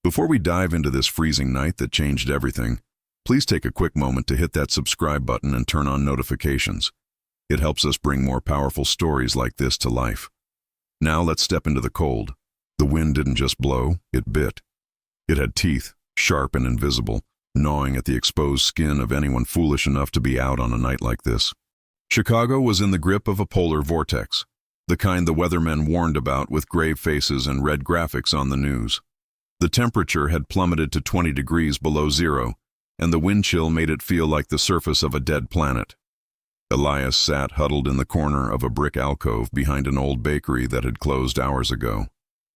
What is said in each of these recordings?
Before we dive into this freezing night that changed everything, please take a quick moment to hit that subscribe button and turn on notifications. It helps us bring more powerful stories like this to life. Now let's step into the cold. The wind didn't just blow, it bit. It had teeth, sharp and invisible, gnawing at the exposed skin of anyone foolish enough to be out on a night like this. Chicago was in the grip of a polar vortex, the kind the weathermen warned about with grave faces and red graphics on the news. The temperature had plummeted to 20 degrees below zero, and the wind chill made it feel like the surface of a dead planet. Elias sat huddled in the corner of a brick alcove behind an old bakery that had closed hours ago.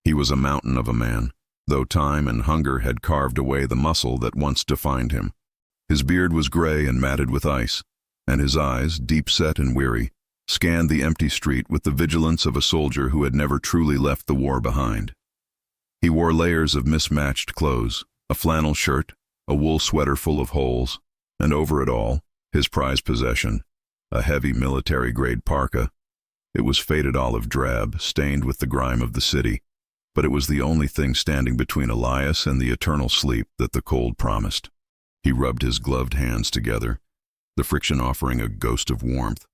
He was a mountain of a man, though time and hunger had carved away the muscle that once defined him. His beard was gray and matted with ice, and his eyes, deep-set and weary, scanned the empty street with the vigilance of a soldier who had never truly left the war behind. He wore layers of mismatched clothes, a flannel shirt, a wool sweater full of holes, and over it all, his prized possession, a heavy military-grade parka. It was faded olive drab, stained with the grime of the city, but it was the only thing standing between Elias and the eternal sleep that the cold promised. He rubbed his gloved hands together, the friction offering a ghost of warmth.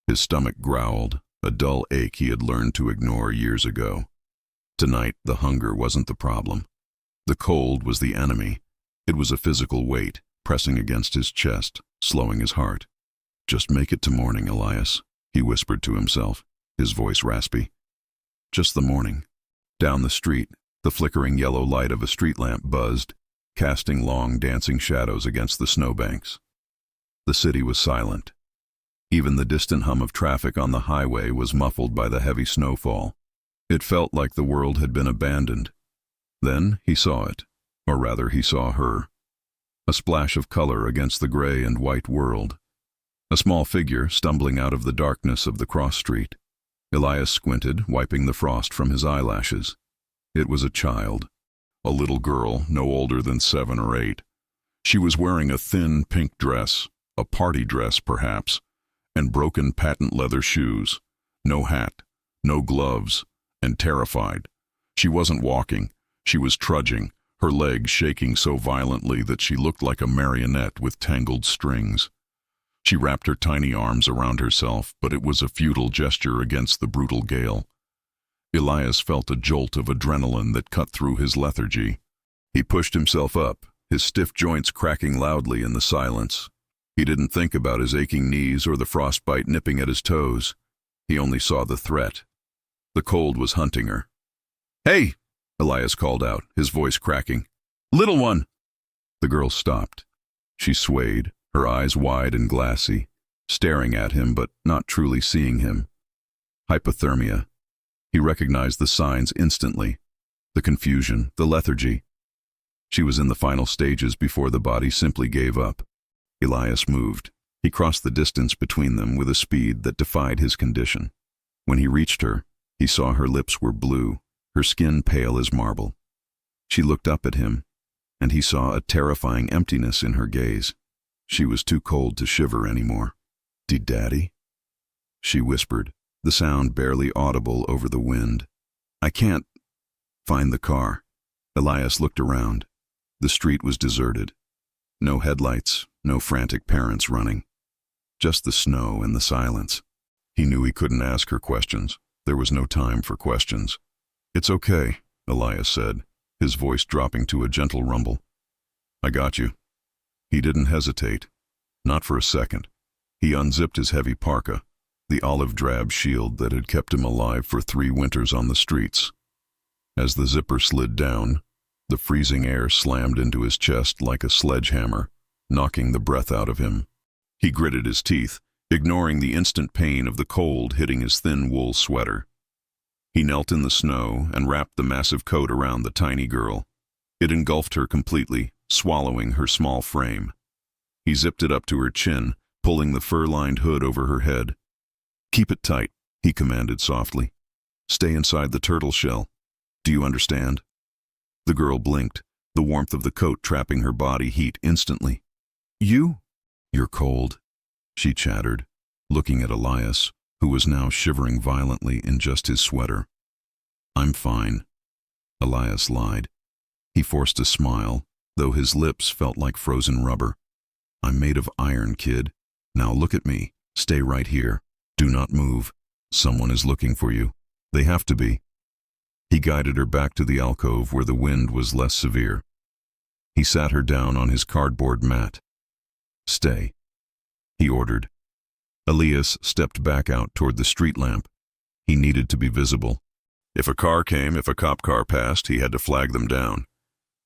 His stomach growled, a dull ache he had learned to ignore years ago. Tonight, the hunger wasn't the problem. The cold was the enemy. It was a physical weight, pressing against his chest, slowing his heart. "Just make it to morning, Elias," he whispered to himself, his voice raspy. Just the morning. Down the street, the flickering yellow light of a street lamp buzzed, casting long, dancing shadows against the snowbanks. The city was silent. Even the distant hum of traffic on the highway was muffled by the heavy snowfall. It felt like the world had been abandoned. Then he saw it, or rather he saw her. A splash of color against the gray and white world. A small figure stumbling out of the darkness of the cross street. Elias squinted, wiping the frost from his eyelashes. It was a child, a little girl no older than 7 or 8. She was wearing a thin pink dress, a party dress perhaps, and broken patent leather shoes. No hat, no gloves, and terrified. She wasn't walking, she was trudging, her legs shaking so violently that she looked like a marionette with tangled strings. She wrapped her tiny arms around herself, but it was a futile gesture against the brutal gale. Elias felt a jolt of adrenaline that cut through his lethargy. He pushed himself up, his stiff joints cracking loudly in the silence. He didn't think about his aching knees or the frostbite nipping at his toes. He only saw the threat. The cold was hunting her. "Hey!" Elias called out, his voice cracking. "Little one!" The girl stopped. She swayed, her eyes wide and glassy, staring at him but not truly seeing him. Hypothermia. He recognized the signs instantly. The confusion, the lethargy. She was in the final stages before the body simply gave up. Elias moved. He crossed the distance between them with a speed that defied his condition. When he reached her, he saw her lips were blue, her skin pale as marble. She looked up at him, and he saw a terrifying emptiness in her gaze. She was too cold to shiver anymore. "Daddy?" she whispered, the sound barely audible over the wind. "I can't find the car." Elias looked around. The street was deserted. No headlights, no frantic parents running. Just the snow and the silence. He knew he couldn't ask her questions. There was no time for questions. "It's okay," Elias said, his voice dropping to a gentle rumble. "I got you." He didn't hesitate. Not for a second. He unzipped his heavy parka, the olive-drab shield that had kept him alive for 3 winters on the streets. As the zipper slid down, the freezing air slammed into his chest like a sledgehammer, knocking the breath out of him. He gritted his teeth, ignoring the instant pain of the cold hitting his thin wool sweater. He knelt in the snow and wrapped the massive coat around the tiny girl. It engulfed her completely, swallowing her small frame. He zipped it up to her chin, pulling the fur-lined hood over her head. "Keep it tight," he commanded softly. "Stay inside the turtle shell. Do you understand?" The girl blinked, the warmth of the coat trapping her body heat instantly. "You? You're cold," she chattered, looking at Elias, who was now shivering violently in just his sweater. "I'm fine," Elias lied. He forced a smile, though his lips felt like frozen rubber. "I'm made of iron, kid. Now look at me. Stay right here. Do not move. Someone is looking for you. They have to be." He guided her back to the alcove where the wind was less severe. He sat her down on his cardboard mat. "Stay," he ordered. Elias stepped back out toward the street lamp. He needed to be visible. If a cop car passed, he had to flag them down.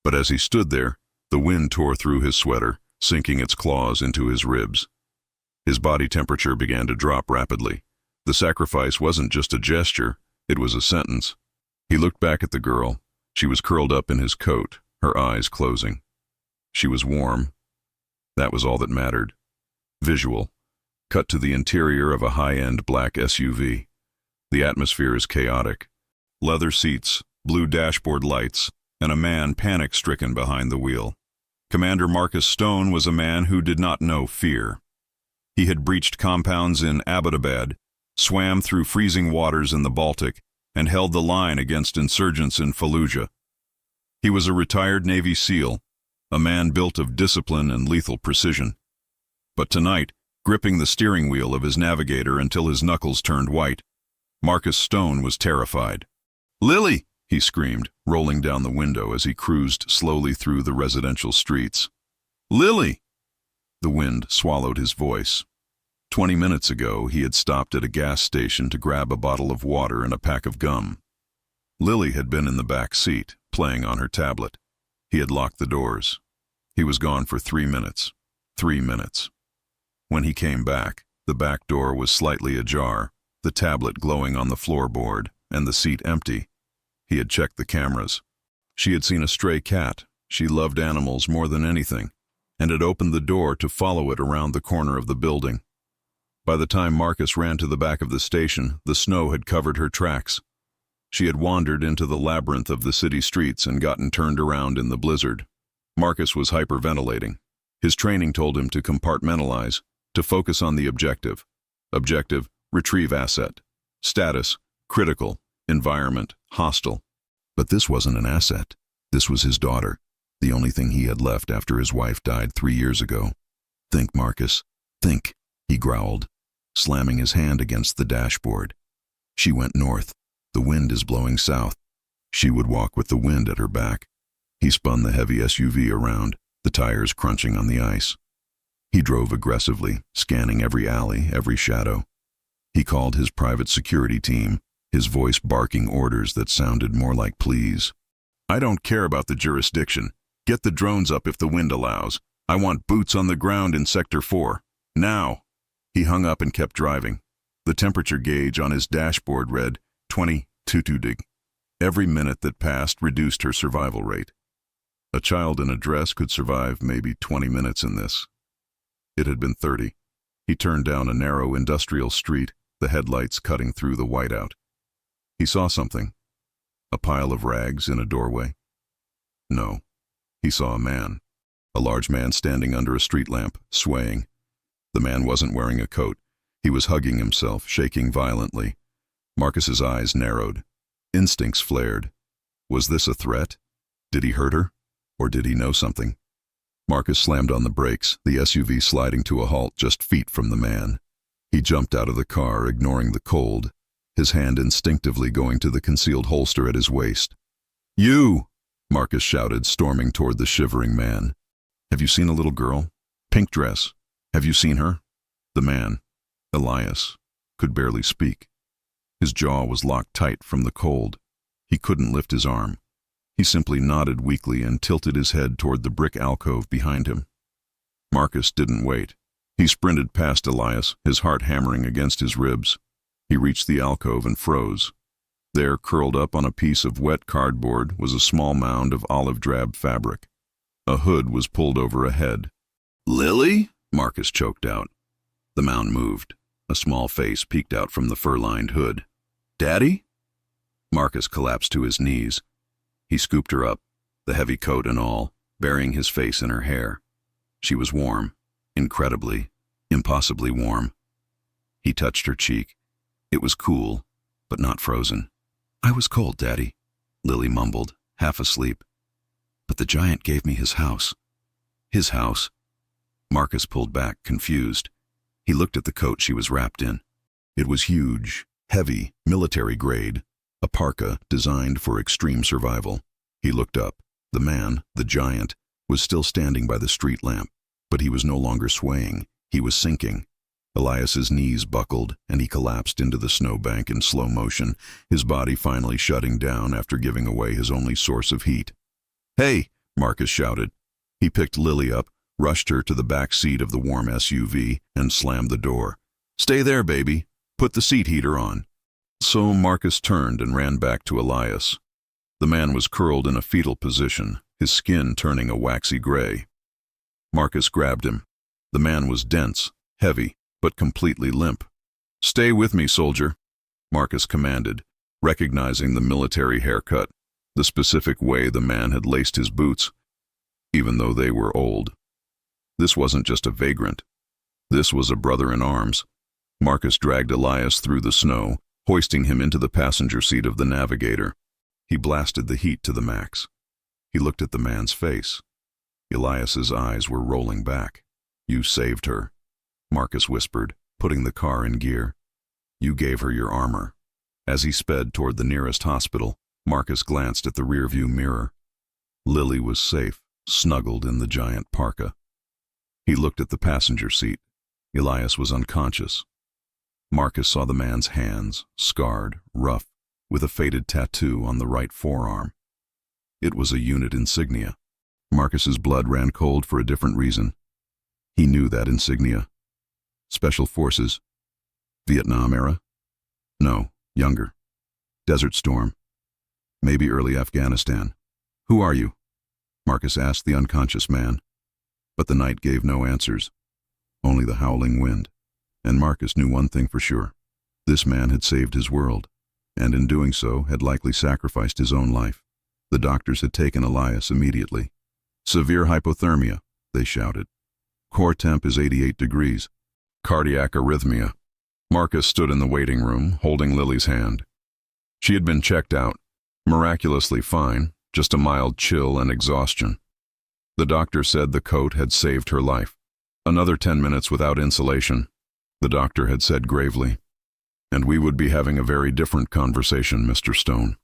But as he stood there, the wind tore through his sweater, sinking its claws into his ribs. His body temperature began to drop rapidly. The sacrifice wasn't just a gesture, it was a sentence. He looked back at the girl. She was curled up in his coat, her eyes closing. She was warm. That was all that mattered. Visual. Cut to the interior of a high-end black SUV. The atmosphere is chaotic. Leather seats, blue dashboard lights, and a man panic-stricken behind the wheel. Commander Marcus Stone was a man who did not know fear. He had breached compounds in Abbottabad, swam through freezing waters in the Baltic, and held the line against insurgents in Fallujah. He was a retired Navy SEAL, a man built of discipline and lethal precision. But tonight, gripping the steering wheel of his navigator until his knuckles turned white, Marcus Stone was terrified. "Lily!" he screamed, rolling down the window as he cruised slowly through the residential streets. "Lily!" The wind swallowed his voice. 20 minutes ago, he had stopped at a gas station to grab a bottle of water and a pack of gum. Lily had been in the back seat, playing on her tablet. He had locked the doors. He was gone for 3 minutes. 3 minutes. When he came back, the back door was slightly ajar, the tablet glowing on the floorboard, and the seat empty. He had checked the cameras. She had seen a stray cat. She loved animals more than anything, and had opened the door to follow it around the corner of the building. By the time Marcus ran to the back of the station, the snow had covered her tracks. She had wandered into the labyrinth of the city streets and gotten turned around in the blizzard. Marcus was hyperventilating. His training told him to compartmentalize, to focus on the objective. Objective, retrieve asset. Status, critical. Environment, hostile. But this wasn't an asset. This was his daughter, the only thing he had left after his wife died 3 years ago. "Think, Marcus. Think," he growled, slamming his hand against the dashboard. She went north. The wind is blowing south. She would walk with the wind at her back. He spun the heavy SUV around, the tires crunching on the ice. He drove aggressively, scanning every alley, every shadow. He called his private security team, his voice barking orders that sounded more like pleas. "I don't care about the jurisdiction. Get the drones up if the wind allows. I want boots on the ground in Sector 4. Now!" He hung up and kept driving. The temperature gauge on his dashboard read 22 dig. Every minute that passed reduced her survival rate. A child in a dress could survive maybe 20 minutes in this. It had been 30. He turned down a narrow industrial street, the headlights cutting through the whiteout. He saw something. A pile of rags in a doorway. No. He saw a man. A large man standing under a street lamp, swaying. The man wasn't wearing a coat. He was hugging himself, shaking violently. Marcus's eyes narrowed. Instincts flared. Was this a threat? Did he hurt her? Or did he know something? Marcus slammed on the brakes, the SUV sliding to a halt just feet from the man. He jumped out of the car, ignoring the cold, his hand instinctively going to the concealed holster at his waist. "You!" Marcus shouted, storming toward the shivering man. "Have you seen a little girl? Pink dress. Have you seen her?" The man, Elias, could barely speak. His jaw was locked tight from the cold. He couldn't lift his arm. He simply nodded weakly and tilted his head toward the brick alcove behind him. Marcus didn't wait. He sprinted past Elias, his heart hammering against his ribs. He reached the alcove and froze. There, curled up on a piece of wet cardboard, was a small mound of olive-drab fabric. A hood was pulled over a head. "Lily?" Marcus choked out. The mound moved. A small face peeked out from the fur-lined hood. "Daddy?" Marcus collapsed to his knees. He scooped her up, the heavy coat and all, burying his face in her hair. She was warm, incredibly, impossibly warm. He touched her cheek. It was cool, but not frozen. "I was cold, Daddy," Lily mumbled, half asleep. But the giant gave me his house. His house? Marcus pulled back, confused. He looked at the coat she was wrapped in. It was huge, heavy, military grade, a parka designed for extreme survival. He looked up. The man, the giant, was still standing by the street lamp, but he was no longer swaying. He was sinking. Elias's knees buckled, and he collapsed into the snowbank in slow motion, his body finally shutting down after giving away his only source of heat. "Hey!" Marcus shouted. He picked Lily up, rushed her to the back seat of the warm SUV, and slammed the door. "Stay there, baby. Put the seat heater on." So Marcus turned and ran back to Elias. The man was curled in a fetal position, his skin turning a waxy gray. Marcus grabbed him. The man was dense, heavy, but completely limp. "Stay with me, soldier," Marcus commanded, recognizing the military haircut, the specific way the man had laced his boots, even though they were old. This wasn't just a vagrant. This was a brother in arms. Marcus dragged Elias through the snow, hoisting him into the passenger seat of the Navigator. He blasted the heat to the max. He looked at the man's face. Elias's eyes were rolling back. "You saved her," Marcus whispered, putting the car in gear. "You gave her your armor." As he sped toward the nearest hospital, Marcus glanced at the rearview mirror. Lily was safe, snuggled in the giant parka. He looked at the passenger seat. Elias was unconscious. Marcus saw the man's hands, scarred, rough, with a faded tattoo on the right forearm. It was a unit insignia. Marcus's blood ran cold for a different reason. He knew that insignia. Special Forces. Vietnam era? No, younger. Desert Storm. Maybe early Afghanistan. "Who are you?" Marcus asked the unconscious man. But the night gave no answers, only the howling wind. And Marcus knew one thing for sure. This man had saved his world, and in doing so had likely sacrificed his own life. The doctors had taken Elias immediately. "Severe hypothermia," they shouted. "Core temp is 88 degrees. Cardiac arrhythmia." Marcus stood in the waiting room, holding Lily's hand. She had been checked out, miraculously fine, just a mild chill and exhaustion. The doctor said the coat had saved her life. "Another 10 minutes without insulation," the doctor had said gravely. "And we would be having a very different conversation, Mr. Stone."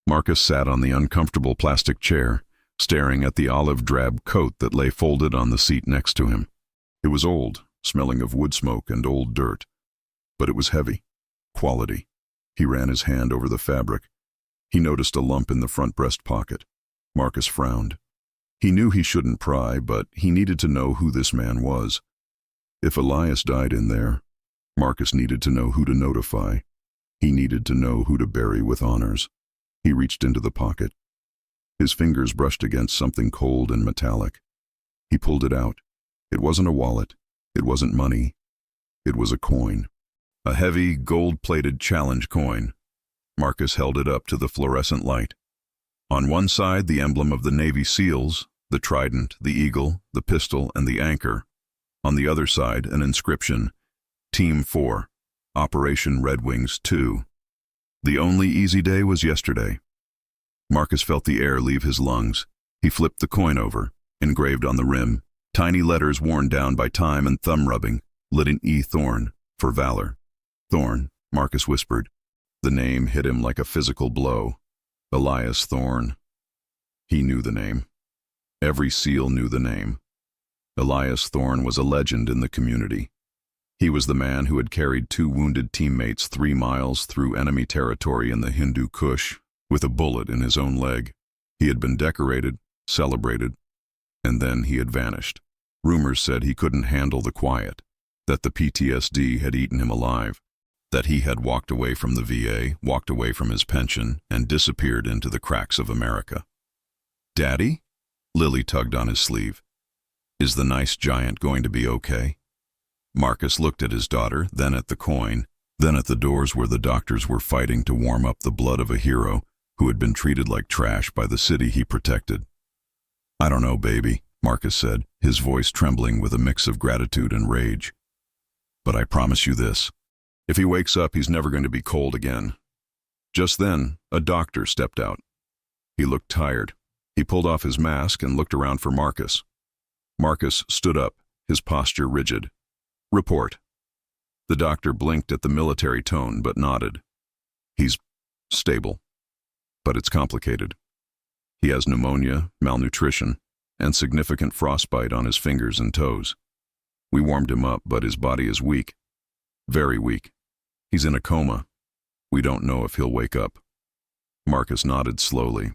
Marcus sat on the uncomfortable plastic chair, staring at the olive-drab coat that lay folded on the seat next to him. It was old, smelling of wood smoke and old dirt. But it was heavy. Quality. He ran his hand over the fabric. He noticed a lump in the front breast pocket. Marcus frowned. He knew he shouldn't pry, but he needed to know who this man was. If Elias died in there, Marcus needed to know who to notify. He needed to know who to bury with honors. He reached into the pocket. His fingers brushed against something cold and metallic. He pulled it out. It wasn't a wallet. It wasn't money. It was a coin. A heavy, gold-plated challenge coin. Marcus held it up to the fluorescent light. On one side, the emblem of the Navy SEALs, the trident, the eagle, the pistol, and the anchor. On the other side, an inscription, Team 4, Operation Red Wings 2. The only easy day was yesterday. Marcus felt the air leave his lungs. He flipped the coin over, engraved on the rim, tiny letters worn down by time and thumb rubbing, Lytton E. Thorne, for valor. "Thorne," Marcus whispered. The name hit him like a physical blow. Elias Thorne. He knew the name. Every SEAL knew the name. Elias Thorne was a legend in the community. He was the man who had carried 2 wounded teammates 3 miles through enemy territory in the Hindu Kush with a bullet in his own leg. He had been decorated, celebrated, and then he had vanished. Rumors said he couldn't handle the quiet, that the PTSD had eaten him alive, that he had walked away from the VA, walked away from his pension, and disappeared into the cracks of America. "Daddy?" Lily tugged on his sleeve. "Is the nice giant going to be okay?" Marcus looked at his daughter, then at the coin, then at the doors where the doctors were fighting to warm up the blood of a hero who had been treated like trash by the city he protected. "I don't know, baby," Marcus said, his voice trembling with a mix of gratitude and rage. "But I promise you this. If he wakes up, he's never going to be cold again." Just then, a doctor stepped out. He looked tired. He pulled off his mask and looked around for Marcus. Marcus stood up, his posture rigid. "Report." The doctor blinked at the military tone but nodded. "He's stable, but it's complicated. He has pneumonia, malnutrition, and significant frostbite on his fingers and toes. We warmed him up, but his body is weak. Very weak. He's in a coma. We don't know if he'll wake up." Marcus nodded slowly.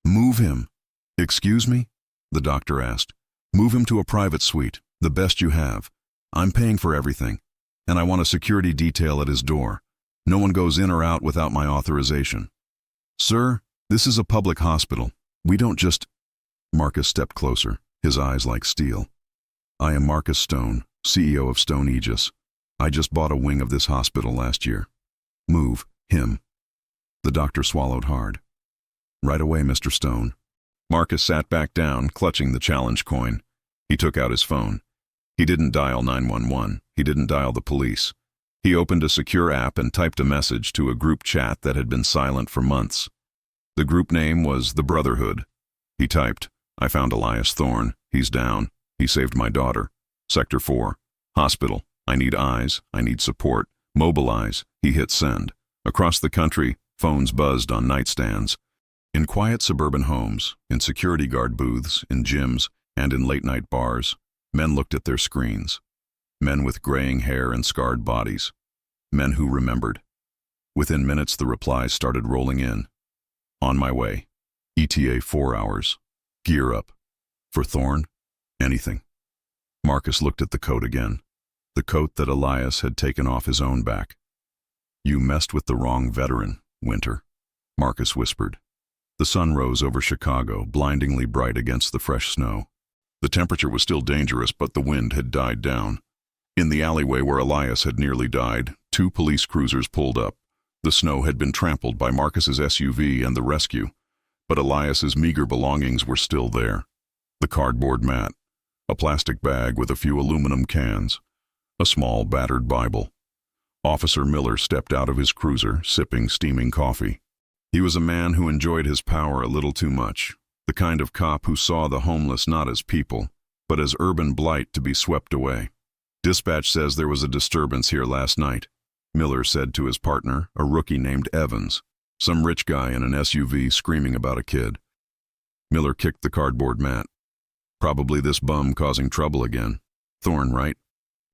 "Move him." "Excuse me?" the doctor asked. "Move him to a private suite, the best you have. I'm paying for everything, and I want a security detail at his door. No one goes in or out without my authorization." "Sir, this is a public hospital. We don't just—" Marcus stepped closer, his eyes like steel. "I am Marcus Stone, CEO of Stone Aegis. I just bought a wing of this hospital last year. Move him." The doctor swallowed hard. "Right away, Mr. Stone." Marcus sat back down, clutching the challenge coin. He took out his phone. He didn't dial 911. He didn't dial the police. He opened a secure app and typed a message to a group chat that had been silent for months. The group name was The Brotherhood. He typed, "I found Elias Thorne. He's down. He saved my daughter. Sector 4. Hospital. I need eyes. I need support. Mobilize." He hit send. Across the country, phones buzzed on nightstands. In quiet suburban homes, in security guard booths, in gyms, and in late-night bars, men looked at their screens. Men with graying hair and scarred bodies. Men who remembered. Within minutes, the replies started rolling in. "On my way. ETA 4 hours. Gear up. For Thorne, anything." Marcus looked at the coat again. The coat that Elias had taken off his own back. "You messed with the wrong veteran, Winter," Marcus whispered. The sun rose over Chicago, blindingly bright against the fresh snow. The temperature was still dangerous, but the wind had died down. In the alleyway where Elias had nearly died, 2 police cruisers pulled up. The snow had been trampled by Marcus's SUV and the rescue, but Elias's meager belongings were still there. The cardboard mat, a plastic bag with a few aluminum cans, a small battered Bible. Officer Miller stepped out of his cruiser, sipping steaming coffee. He was a man who enjoyed his power a little too much, the kind of cop who saw the homeless not as people, but as urban blight to be swept away. "Dispatch says there was a disturbance here last night," Miller said to his partner, a rookie named Evans, some rich guy in an SUV screaming about a kid. Miller kicked the cardboard mat. "Probably this bum causing trouble again. Thorne, right?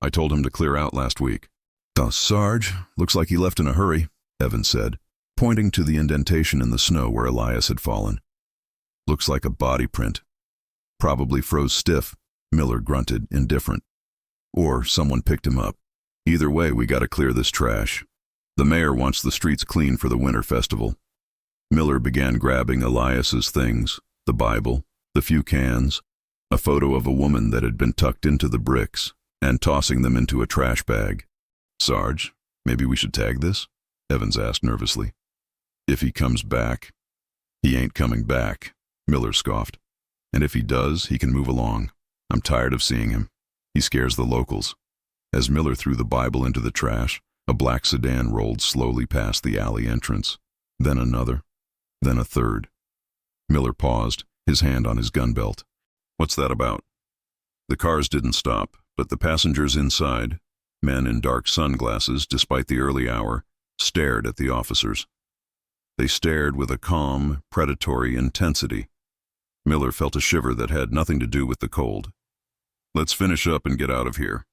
I told him to clear out last week." "Sarge, looks like he left in a hurry," Evans said, pointing to the indentation in the snow where Elias had fallen. "Looks like a body print. Probably froze stiff," Miller grunted, indifferent. "Or someone picked him up. Either way, we gotta clear this trash. The mayor wants the streets clean for the winter festival." Miller began grabbing Elias's things, the Bible, the few cans, a photo of a woman that had been tucked into the bricks, and tossing them into a trash bag. "Sarge, maybe we should tag this?" Evans asked nervously. "If he comes back." "He ain't coming back," Miller scoffed. "And if he does, he can move along. I'm tired of seeing him. He scares the locals." As Miller threw the Bible into the trash, a black sedan rolled slowly past the alley entrance. Then another. Then a third. Miller paused, his hand on his gun belt. "What's that about?" The cars didn't stop, but the passengers inside, men in dark sunglasses despite the early hour, stared at the officers. They stared with a calm, predatory intensity. Miller felt a shiver that had nothing to do with the cold. "Let's finish up and get out of here."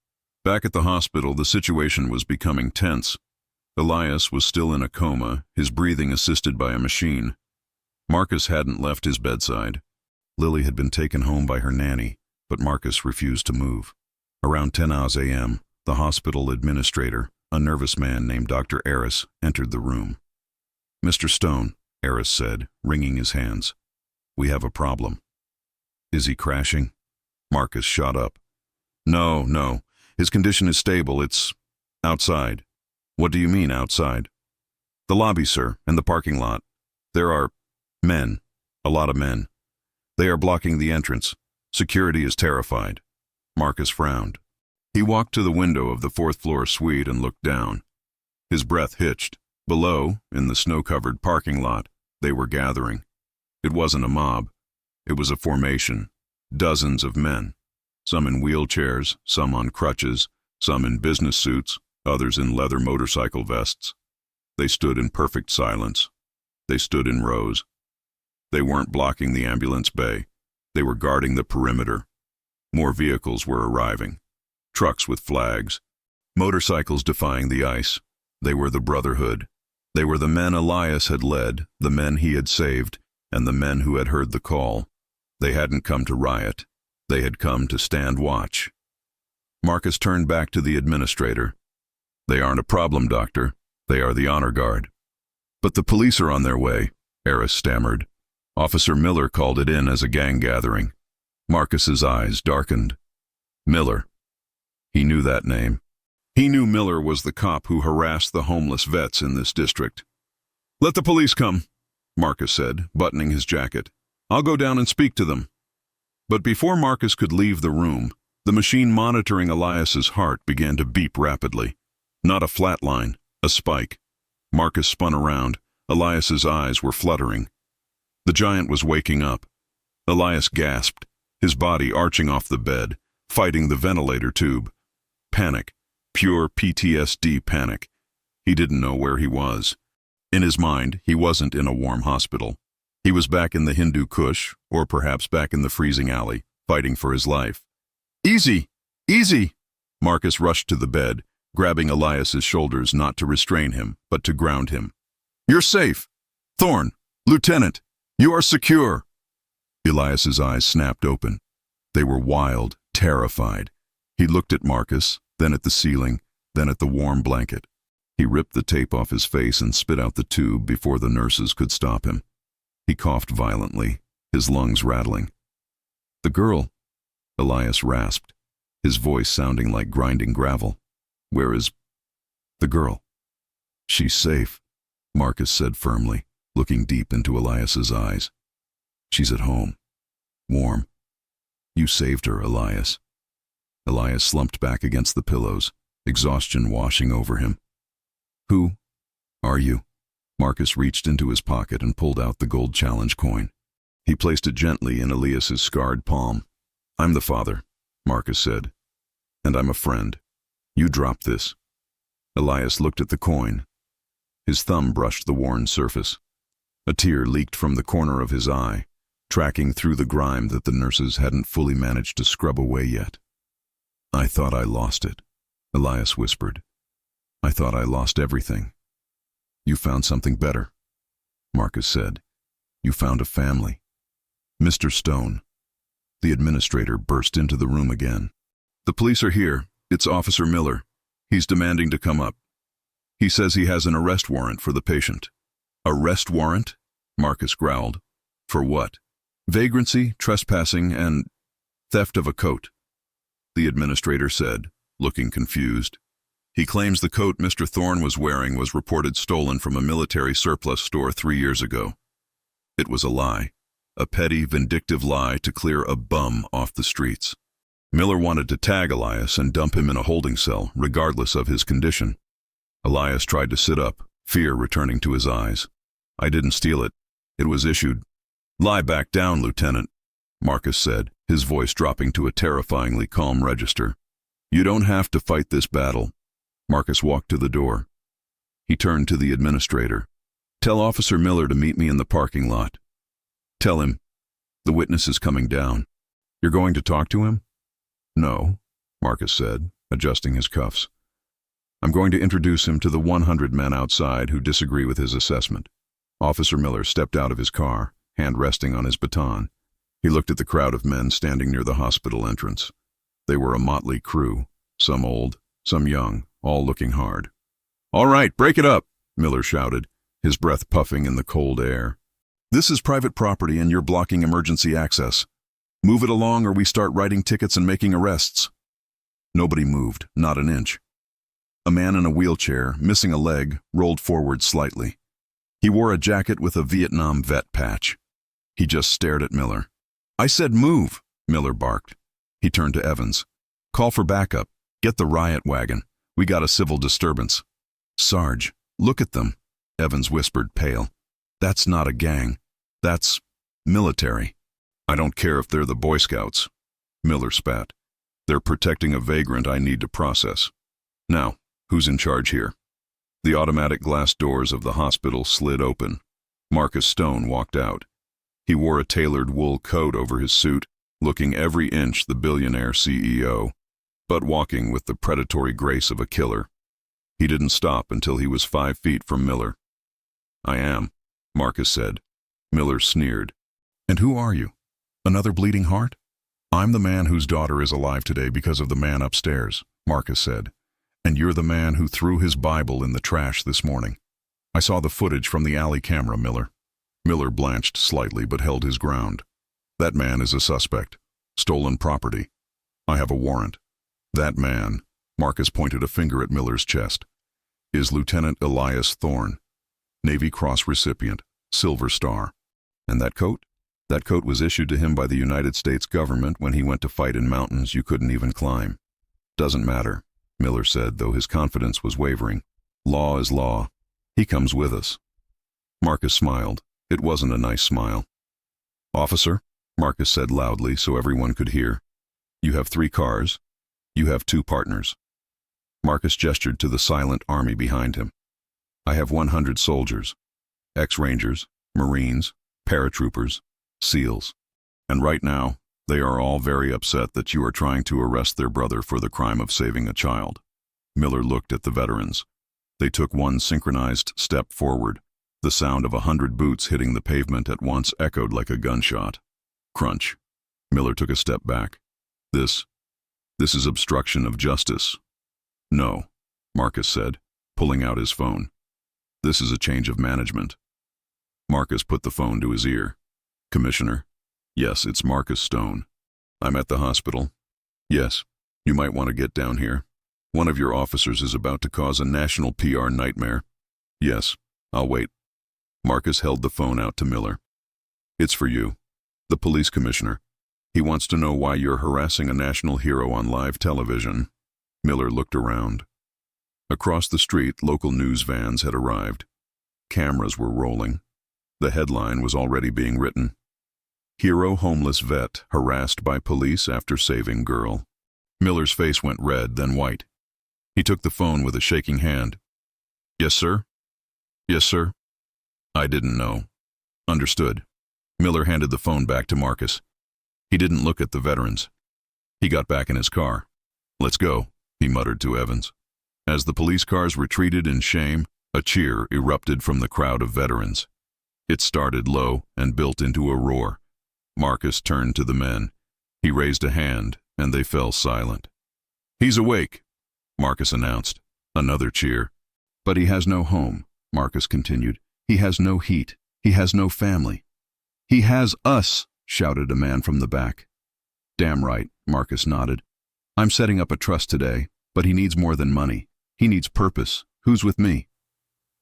Back at the hospital, the situation was becoming tense. Elias was still in a coma, his breathing assisted by a machine. Marcus hadn't left his bedside. Lily had been taken home by her nanny, but Marcus refused to move. Around 10 a.m., the hospital administrator, a nervous man named Dr. Eris, entered the room. "Mr. Stone," Eris said, wringing his hands. "We have a problem." "Is he crashing?" Marcus shot up. No. His condition is stable. It's outside." "What do you mean, outside?" "The lobby, sir, and the parking lot. There are men, a lot of men. They are blocking the entrance. Security is terrified." Marcus frowned. He walked to the window of the 4th-floor suite and looked down. His breath hitched. Below, in the snow-covered parking lot, they were gathering. It wasn't a mob. It was a formation, dozens of men, some in wheelchairs, some on crutches, some in business suits, others in leather motorcycle vests. They stood in perfect silence. They stood in rows. They weren't blocking the ambulance bay. They were guarding the perimeter. More vehicles were arriving. Trucks with flags. Motorcycles defying the ice. They were the Brotherhood. They were the men Elias had led, the men he had saved, and the men who had heard the call. They hadn't come to riot. They had come to stand watch. Marcus turned back to the administrator. They aren't a problem, Doctor. They are the honor guard. But the police are on their way, Eris stammered. Officer Miller called it in as a gang gathering. Marcus's eyes darkened. Miller. He knew that name. He knew Miller was the cop who harassed the homeless vets in this district. Let the police come, Marcus said, buttoning his jacket. I'll go down and speak to them. But before Marcus could leave the room, the machine monitoring Elias's heart began to beep rapidly. Not a flat line, a spike. Marcus spun around. Elias's eyes were fluttering. The giant was waking up. Elias gasped, his body arching off the bed, fighting the ventilator tube. Panic. Pure PTSD panic. He didn't know where he was. In his mind, he wasn't in a warm hospital. He was back in the Hindu Kush, or perhaps back in the freezing alley, fighting for his life. Easy! Easy! Marcus rushed to the bed, grabbing Elias's shoulders not to restrain him, but to ground him. You're safe! Thorne! Lieutenant! You are secure! Elias's eyes snapped open. They were wild, terrified. He looked at Marcus, then at the ceiling, then at the warm blanket. He ripped the tape off his face and spit out the tube before the nurses could stop him. He coughed violently, his lungs rattling. The girl, Elias rasped, his voice sounding like grinding gravel. Where is the girl? She's safe, Marcus said firmly, looking deep into Elias's eyes. She's at home. Warm. You saved her, Elias. Elias slumped back against the pillows, exhaustion washing over him. Who are you? Marcus reached into his pocket and pulled out the gold challenge coin. He placed it gently in Elias's scarred palm. I'm the father, Marcus said. And I'm a friend. You drop this. Elias looked at the coin. His thumb brushed the worn surface. A tear leaked from the corner of his eye, tracking through the grime that the nurses hadn't fully managed to scrub away yet. I thought I lost it, Elias whispered. I thought I lost everything. You found something better, Marcus said. You found a family. Mr. Stone. The administrator burst into the room again. The police are here. It's Officer Miller. He's demanding to come up. He says he has an arrest warrant for the patient. Arrest warrant? Marcus growled. For what? Vagrancy, trespassing, and theft of a coat, the administrator said, looking confused. He claims the coat Mr. Thorne was wearing was reported stolen from a military surplus store 3 years ago. It was a lie, a petty, vindictive lie to clear a bum off the streets. Miller wanted to tag Elias and dump him in a holding cell, regardless of his condition. Elias tried to sit up, fear returning to his eyes. I didn't steal it. It was issued. Lie back down, Lieutenant, Marcus said, his voice dropping to a terrifyingly calm register. You don't have to fight this battle. Marcus walked to the door. He turned to the administrator. Tell Officer Miller to meet me in the parking lot. Tell him. The witness is coming down. You're going to talk to him? No, Marcus said, adjusting his cuffs. I'm going to introduce him to the 100 men outside who disagree with his assessment. Officer Miller stepped out of his car, hand resting on his baton. He looked at the crowd of men standing near the hospital entrance. They were a motley crew, some old, some young, all looking hard. All right, break it up, Miller shouted, his breath puffing in the cold air. This is private property and you're blocking emergency access. Move it along or we start writing tickets and making arrests. Nobody moved, not an inch. A man in a wheelchair, missing a leg, rolled forward slightly. He wore a jacket with a Vietnam vet patch. He just stared at Miller. I said move, Miller barked. He turned to Evans. Call for backup. Get the riot wagon. We got a civil disturbance. Sarge, look at them, Evans whispered, pale. That's not a gang. That's military. I don't care if they're the Boy Scouts. Miller spat. They're protecting a vagrant I need to process. Now, who's in charge here? The automatic glass doors of the hospital slid open. Marcus Stone walked out. He wore a tailored wool coat over his suit, looking every inch the billionaire CEO, but walking with the predatory grace of a killer. He didn't stop until he was 5 feet from Miller. I am, Marcus said. Miller sneered. And who are you? Another bleeding heart? I'm the man whose daughter is alive today because of the man upstairs, Marcus said. And you're the man who threw his Bible in the trash this morning. I saw the footage from the alley camera, Miller. Miller blanched slightly but held his ground. That man is a suspect. Stolen property. I have a warrant. That man, Marcus pointed a finger at Miller's chest, is Lieutenant Elias Thorne, Navy Cross recipient, Silver Star. And that coat? That coat was issued to him by the United States government when he went to fight in mountains you couldn't even climb. Doesn't matter, Miller said, though his confidence was wavering. Law is law. He comes with us. Marcus smiled. It wasn't a nice smile. Officer, Marcus said loudly so everyone could hear. You have 3 cars. You have 2 partners. Marcus gestured to the silent army behind him. I have 100 soldiers. Ex-Rangers, Marines, paratroopers, SEALs. And right now, they are all very upset that you are trying to arrest their brother for the crime of saving a child. Miller looked at the veterans. They took one synchronized step forward. The sound of 100 boots hitting the pavement at once echoed like a gunshot. Crunch. Miller took a step back. This is obstruction of justice. No, Marcus said, pulling out his phone. This is a change of management. Marcus put the phone to his ear. Commissioner? Yes, it's Marcus Stone. I'm at the hospital. Yes, you might want to get down here. One of your officers is about to cause a national PR nightmare. Yes, I'll wait. Marcus held the phone out to Miller. It's for you, the police commissioner. He wants to know why you're harassing a national hero on live television. Miller looked around. Across the street, local news vans had arrived. Cameras were rolling. The headline was already being written. Hero homeless vet harassed by police after saving girl. Miller's face went red, then white. He took the phone with a shaking hand. Yes, sir? Yes, sir? I didn't know. Understood. Miller handed the phone back to Marcus. He didn't look at the veterans. He got back in his car. Let's go, he muttered to Evans. As the police cars retreated in shame, a cheer erupted from the crowd of veterans. It started low and built into a roar. Marcus turned to the men. He raised a hand, and they fell silent. He's awake, Marcus announced. Another cheer. But he has no home, Marcus continued. He has no heat. He has no family. He has us, shouted a man from the back. Damn right, Marcus nodded. I'm setting up a trust today, but he needs more than money. He needs purpose. Who's with me?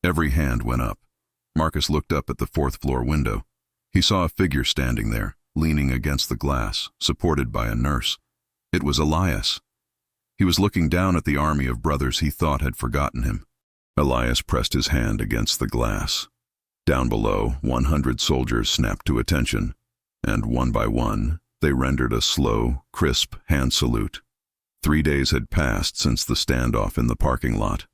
Every hand went up. Marcus looked up at the 4th floor window. He saw a figure standing there, leaning against the glass, supported by a nurse. It was Elias. He was looking down at the army of brothers he thought had forgotten him. Elias pressed his hand against the glass. Down below, 100 soldiers snapped to attention, and one by one, they rendered a slow, crisp hand salute. 3 days had passed since the standoff in the parking lot.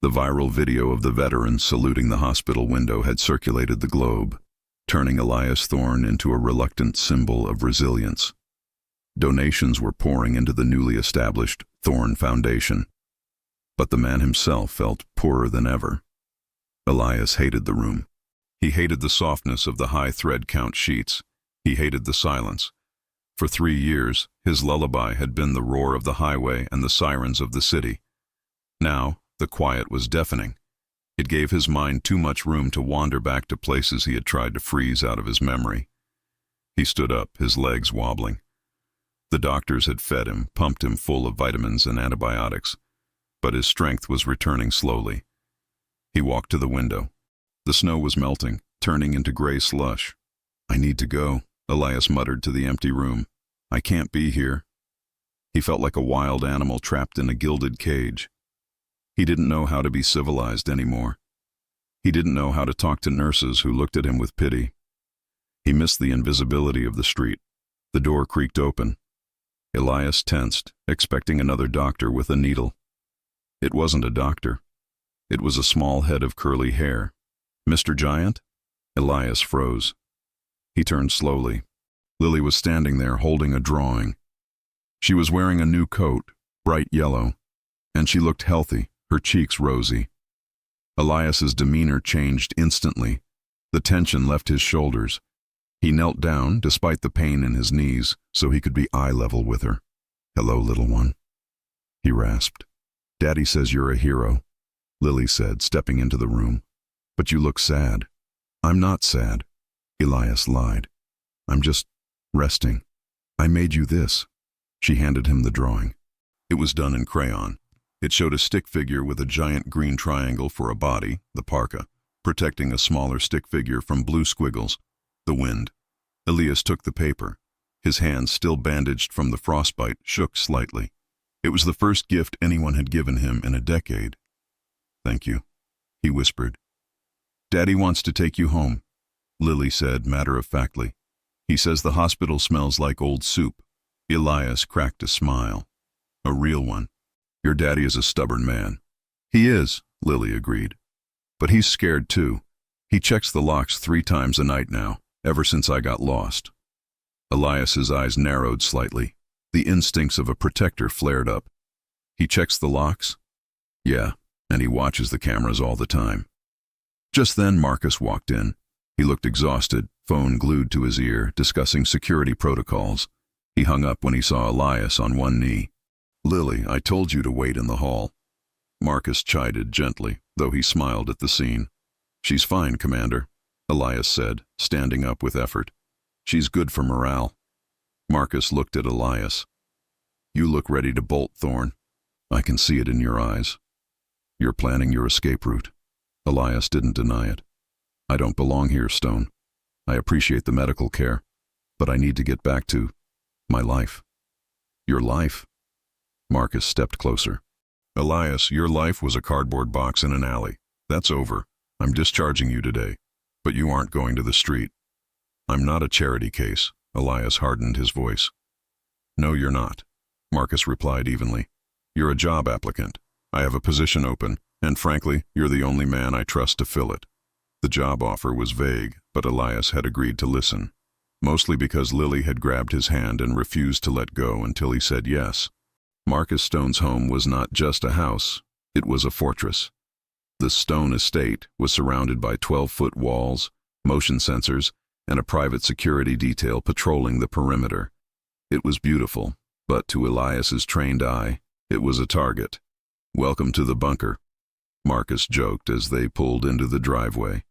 The viral video of the veterans saluting the hospital window had circulated the globe, turning Elias Thorne into a reluctant symbol of resilience. Donations were pouring into the newly established Thorne Foundation. But the man himself felt poorer than ever. Elias hated the room. He hated the softness of the high thread count sheets. He hated the silence. For 3 years, his lullaby had been the roar of the highway and the sirens of the city. Now, the quiet was deafening. It gave his mind too much room to wander back to places he had tried to freeze out of his memory. He stood up, his legs wobbling. The doctors had fed him, pumped him full of vitamins and antibiotics, but his strength was returning slowly. He walked to the window. The snow was melting, turning into gray slush. I need to go, Elias muttered to the empty room. I can't be here. He felt like a wild animal trapped in a gilded cage. He didn't know how to be civilized anymore. He didn't know how to talk to nurses who looked at him with pity. He missed the invisibility of the street. The door creaked open. Elias tensed, expecting another doctor with a needle. It wasn't a doctor. It was a small head of curly hair. "Mr. Giant?" Elias froze. He turned slowly. Lily was standing there holding a drawing. She was wearing a new coat, bright yellow, and she looked healthy, her cheeks rosy. Elias's demeanor changed instantly. The tension left his shoulders. He knelt down, despite the pain in his knees, so he could be eye level with her. "Hello, little one," he rasped. "Daddy says you're a hero," Lily said, stepping into the room. "But you look sad." "I'm not sad," Elias lied. "I'm just resting. I made you this." She handed him the drawing. It was done in crayon. It showed a stick figure with a giant green triangle for a body, the parka, protecting a smaller stick figure from blue squiggles, the wind. Elias took the paper. His hands, still bandaged from the frostbite, shook slightly. It was the first gift anyone had given him in a decade. "Thank you," he whispered. "Daddy wants to take you home," Lily said matter-of-factly. "He says the hospital smells like old soup." Elias cracked a smile. "A real one. Your daddy is a stubborn man." "He is," Lily agreed. "But he's scared too. He checks the locks 3 times a night now, ever since I got lost." Elias's eyes narrowed slightly. The instincts of a protector flared up. "He checks the locks?" "Yeah, and he watches the cameras all the time." Just then Marcus walked in. He looked exhausted, phone glued to his ear, discussing security protocols. He hung up when he saw Elias on one knee. "Lily, I told you to wait in the hall." Marcus chided gently, though he smiled at the scene. "She's fine, Commander," Elias said, standing up with effort. "She's good for morale." Marcus looked at Elias. "You look ready to bolt, Thorne. I can see it in your eyes. You're planning your escape route." Elias didn't deny it. "I don't belong here, Stone. I appreciate the medical care, but I need to get back to my life." "Your life?" Marcus stepped closer. "Elias, your life was a cardboard box in an alley. That's over. I'm discharging you today, but you aren't going to the street." "I'm not a charity case," Elias hardened his voice. "No, you're not," Marcus replied evenly. "You're a job applicant. I have a position open, and frankly, you're the only man I trust to fill it." The job offer was vague, but Elias had agreed to listen, mostly because Lily had grabbed his hand and refused to let go until he said yes. Marcus Stone's home was not just a house, it was a fortress. The Stone estate was surrounded by 12-foot walls, motion sensors, and a private security detail patrolling the perimeter. It was beautiful, but to Elias's trained eye, it was a target. "Welcome to the bunker," Marcus joked as they pulled into the driveway.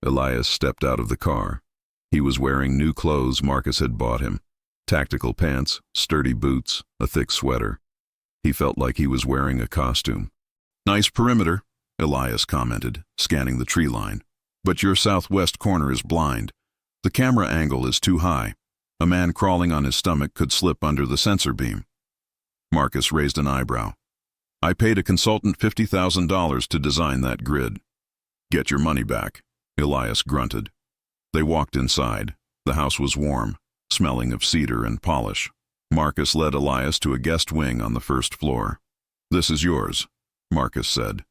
Elias stepped out of the car. He was wearing new clothes Marcus had bought him: tactical pants, sturdy boots, a thick sweater. He felt like he was wearing a costume. "Nice perimeter," Elias commented, scanning the tree line. "But your southwest corner is blind. The camera angle is too high. A man crawling on his stomach could slip under the sensor beam." Marcus raised an eyebrow. "I paid a consultant $50,000 to design that grid." "Get your money back," Elias grunted. They walked inside. The house was warm, smelling of cedar and polish. Marcus led Elias to a guest wing on the first floor. "This is yours," Marcus said.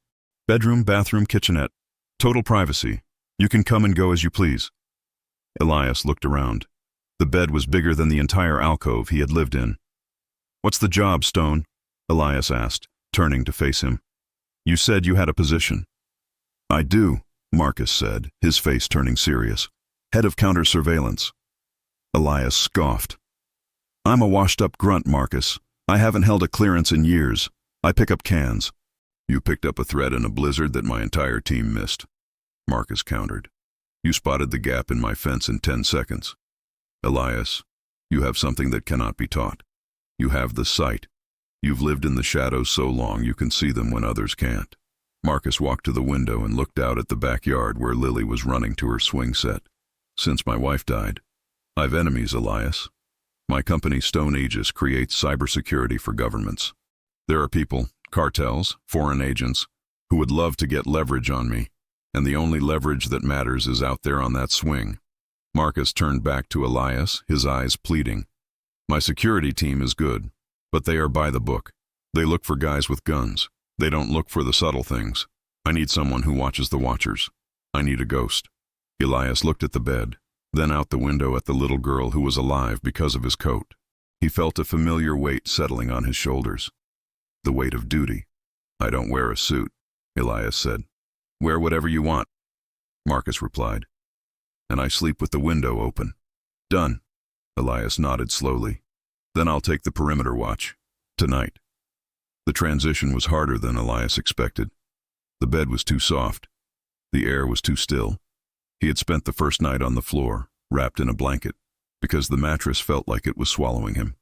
"Bedroom, bathroom, kitchenette. Total privacy. You can come and go as you please." Elias looked around. The bed was bigger than the entire alcove he had lived in. "What's the job, Stone?" Elias asked, turning to face him. "You said you had a position." "I do," Marcus said, his face turning serious. "Head of counter-surveillance." Elias scoffed. "I'm a washed-up grunt, Marcus. I haven't held a clearance in years. I pick up cans." "You picked up a threat in a blizzard that my entire team missed," Marcus countered. "You spotted the gap in my fence in 10 seconds. Elias, you have something that cannot be taught. You have the sight. You've lived in the shadows so long you can see them when others can't." Marcus walked to the window and looked out at the backyard where Lily was running to her swing set. "Since my wife died, I've enemies, Elias. My company Stone Aegis creates cybersecurity for governments. There are people, cartels, foreign agents, who would love to get leverage on me, and the only leverage that matters is out there on that swing. Marcus turned back to Elias, his eyes pleading. My security team is good, but they are by the book. They look for guys with guns. They don't look for the subtle things. I need someone who watches the watchers. I need a ghost. Elias looked at the bed, then out the window at the little girl who was alive because of his coat. He felt a familiar weight settling on his shoulders. The weight of duty. I don't wear a suit, Elias said. Wear whatever you want, Marcus replied. And I sleep with the window open. Done. Elias nodded slowly. Then I'll take the perimeter watch. Tonight. The transition was harder than Elias expected. The bed was too soft. The air was too still. He had spent the first night on the floor, wrapped in a blanket, because the mattress felt like it was swallowing him.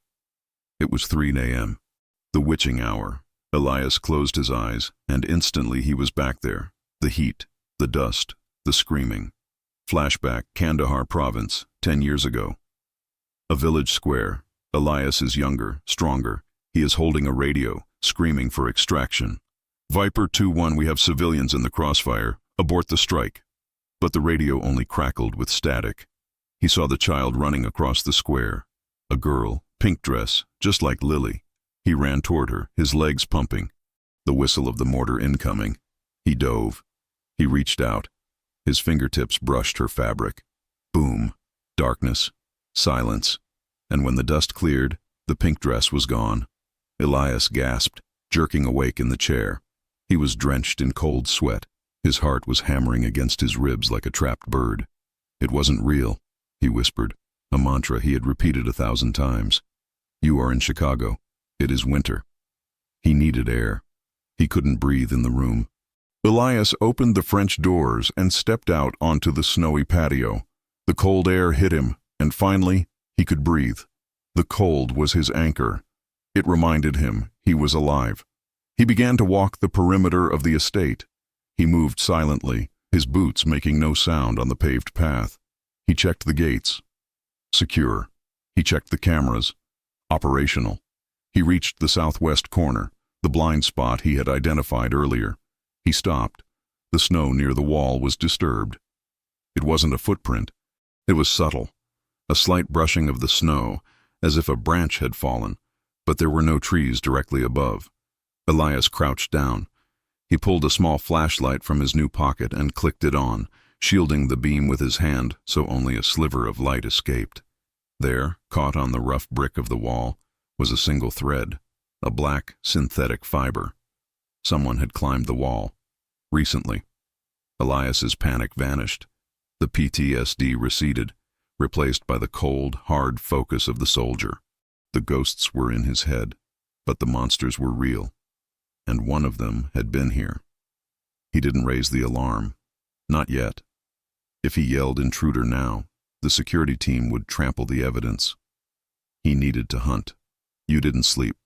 It was 3 a.m. The witching hour. Elias closed his eyes, and instantly he was back there. The heat, the dust, the screaming. Flashback, Kandahar province, 10 years ago. A village square. Elias is younger, stronger. He is holding a radio, screaming for extraction. Viper 2-1, we have civilians in the crossfire. Abort the strike. But the radio only crackled with static. He saw the child running across the square. A girl, pink dress, just like Lily. He ran toward her, his legs pumping. The whistle of the mortar incoming. He dove. He reached out. His fingertips brushed her fabric. Boom. Darkness. Silence. And when the dust cleared, the pink dress was gone. Elias gasped, jerking awake in the chair. He was drenched in cold sweat. His heart was hammering against his ribs like a trapped bird. It wasn't real, he whispered, a mantra he had repeated 1,000 times. You are in Chicago. It is winter. He needed air. He couldn't breathe in the room. Elias opened the French doors and stepped out onto the snowy patio. The cold air hit him, and finally, he could breathe. The cold was his anchor. It reminded him he was alive. He began to walk the perimeter of the estate. He moved silently, his boots making no sound on the paved path. He checked the gates. Secure. He checked the cameras. Operational. He reached the southwest corner, the blind spot he had identified earlier. He stopped. The snow near the wall was disturbed. It wasn't a footprint. It was subtle. A slight brushing of the snow, as if a branch had fallen, but there were no trees directly above. Elias crouched down. He pulled a small flashlight from his new pocket and clicked it on, shielding the beam with his hand so only a sliver of light escaped. There, caught on the rough brick of the wall, was a single thread, a black, synthetic fiber. Someone had climbed the wall. Recently. Elias's panic vanished. The PTSD receded, replaced by the cold, hard focus of the soldier. The ghosts were in his head, but the monsters were real, and one of them had been here. He didn't raise the alarm. Not yet. If he yelled intruder now, the security team would trample the evidence. He needed to hunt. You didn't sleep,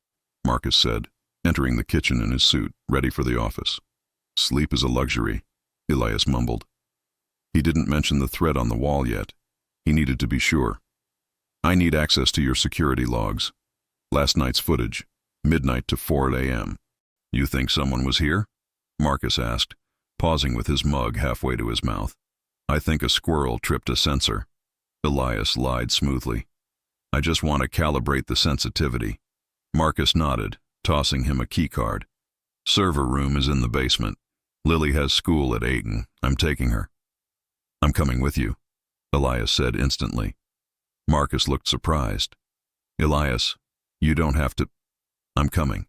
Marcus said, entering the kitchen in his suit, ready for the office. Sleep is a luxury, Elias mumbled. He didn't mention the thread on the wall yet. He needed to be sure. I need access to your security logs. Last night's footage, midnight to 4 a.m. You think someone was here? Marcus asked, pausing with his mug halfway to his mouth. I think a squirrel tripped a sensor. Elias lied smoothly. I just want to calibrate the sensitivity. Marcus nodded, tossing him a keycard. Server room is in the basement. Lily has school at 8 and I'm taking her. I'm coming with you, Elias said instantly. Marcus looked surprised. Elias, you don't have to. I'm coming.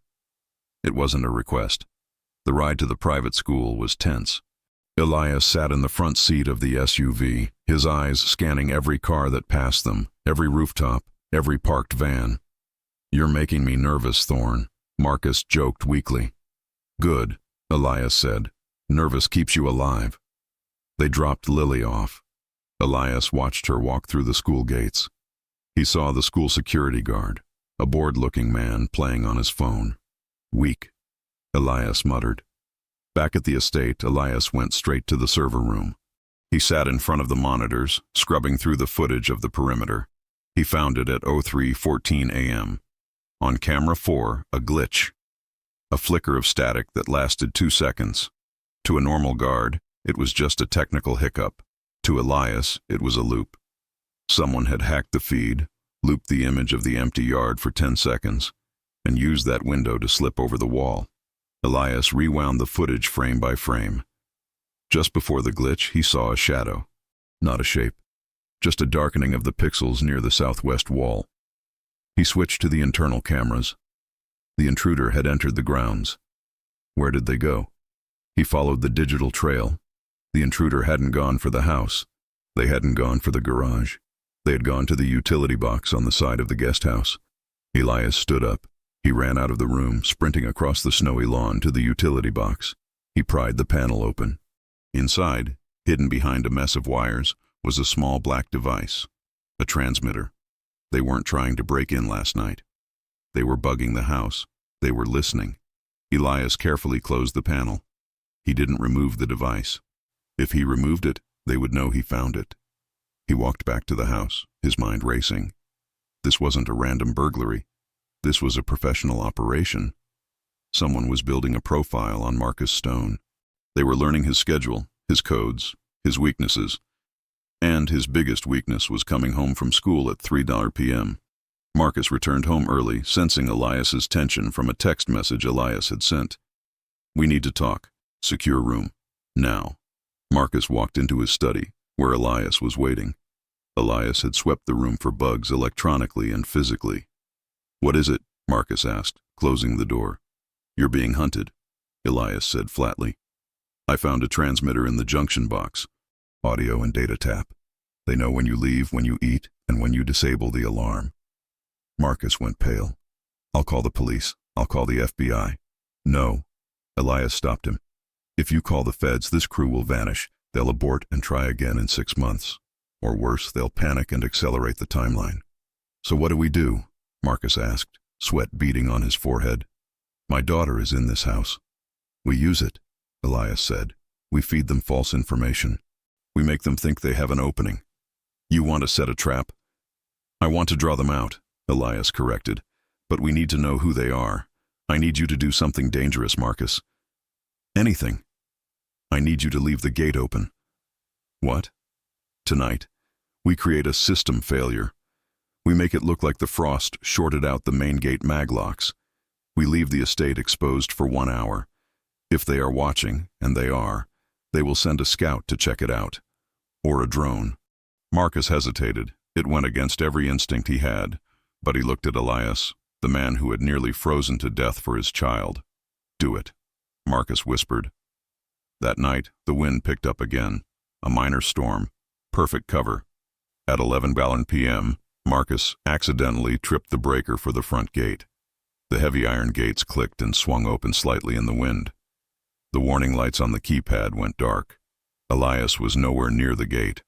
It wasn't a request. The ride to the private school was tense. Elias sat in the front seat of the SUV, his eyes scanning every car that passed them, every rooftop, every parked van. You're making me nervous, Thorne, Marcus joked weakly. Good, Elias said. Nervous keeps you alive. They dropped Lily off. Elias watched her walk through the school gates. He saw the school security guard, a bored-looking man playing on his phone. Weak, Elias muttered. Back at the estate, Elias went straight to the server room. He sat in front of the monitors, scrubbing through the footage of the perimeter. He found it at 03:14 a.m. On camera 4, a glitch. A flicker of static that lasted 2 seconds. To a normal guard, it was just a technical hiccup. To Elias, it was a loop. Someone had hacked the feed, looped the image of the empty yard for 10 seconds, and used that window to slip over the wall. Elias rewound the footage frame by frame. Just before the glitch, he saw a shadow. Not a shape, just a darkening of the pixels near the southwest wall. He switched to the internal cameras. The intruder had entered the grounds. Where did they go? He followed the digital trail. The intruder hadn't gone for the house. They hadn't gone for the garage. They had gone to the utility box on the side of the guest house. Elias stood up. He ran out of the room, sprinting across the snowy lawn to the utility box. He pried the panel open. Inside, hidden behind a mess of wires, was a small black device, a transmitter. They weren't trying to break in last night. They were bugging the house. They were listening. Elias carefully closed the panel. He didn't remove the device. If he removed it, they would know he found it. He walked back to the house, his mind racing. This wasn't a random burglary. This was a professional operation. Someone was building a profile on Marcus Stone. They were learning his schedule, his codes, his weaknesses. And his biggest weakness was coming home from school at 3 p.m. Marcus returned home early, sensing Elias's tension from a text message Elias had sent. "We need to talk. Secure room. Now." Marcus walked into his study, where Elias was waiting. Elias had swept the room for bugs electronically and physically. "What is it?" Marcus asked, closing the door. "You're being hunted," Elias said flatly. "I found a transmitter in the junction box. Audio and data tap. They know when you leave, when you eat, and when you disable the alarm." Marcus went pale. "I'll call the police. I'll call the FBI." "No." Elias stopped him. "If you call the feds, this crew will vanish. They'll abort and try again in 6 months. Or worse, they'll panic and accelerate the timeline." "So what do we do?" Marcus asked, sweat beading on his forehead. "My daughter is in this house." "We use it," Elias said. "We feed them false information. We make them think they have an opening." "You want to set a trap?" "I want to draw them out," Elias corrected. "But we need to know who they are. I need you to do something dangerous, Marcus." "Anything." "I need you to leave the gate open." "What?" "Tonight, we create a system failure. We make it look like the frost shorted out the main gate maglocks. We leave the estate exposed for 1 hour. If they are watching, and they are, they will send a scout to check it out. Or a drone." Marcus hesitated. It went against every instinct he had, but he looked at Elias, the man who had nearly frozen to death for his child. "Do it," Marcus whispered. That night, the wind picked up again. A minor storm. Perfect cover. At 11 p.m., Marcus accidentally tripped the breaker for the front gate. The heavy iron gates clicked and swung open slightly in the wind. The warning lights on the keypad went dark. Elias was nowhere near the gate.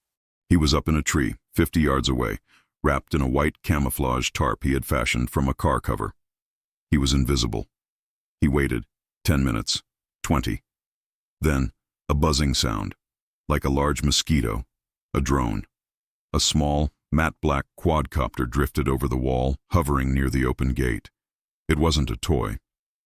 He was up in a tree, 50 yards away, wrapped in a white camouflage tarp he had fashioned from a car cover. He was invisible. He waited. 10 minutes. 20. Then, a buzzing sound, like a large mosquito, a drone. A small, matte black quadcopter drifted over the wall, hovering near the open gate. It wasn't a toy.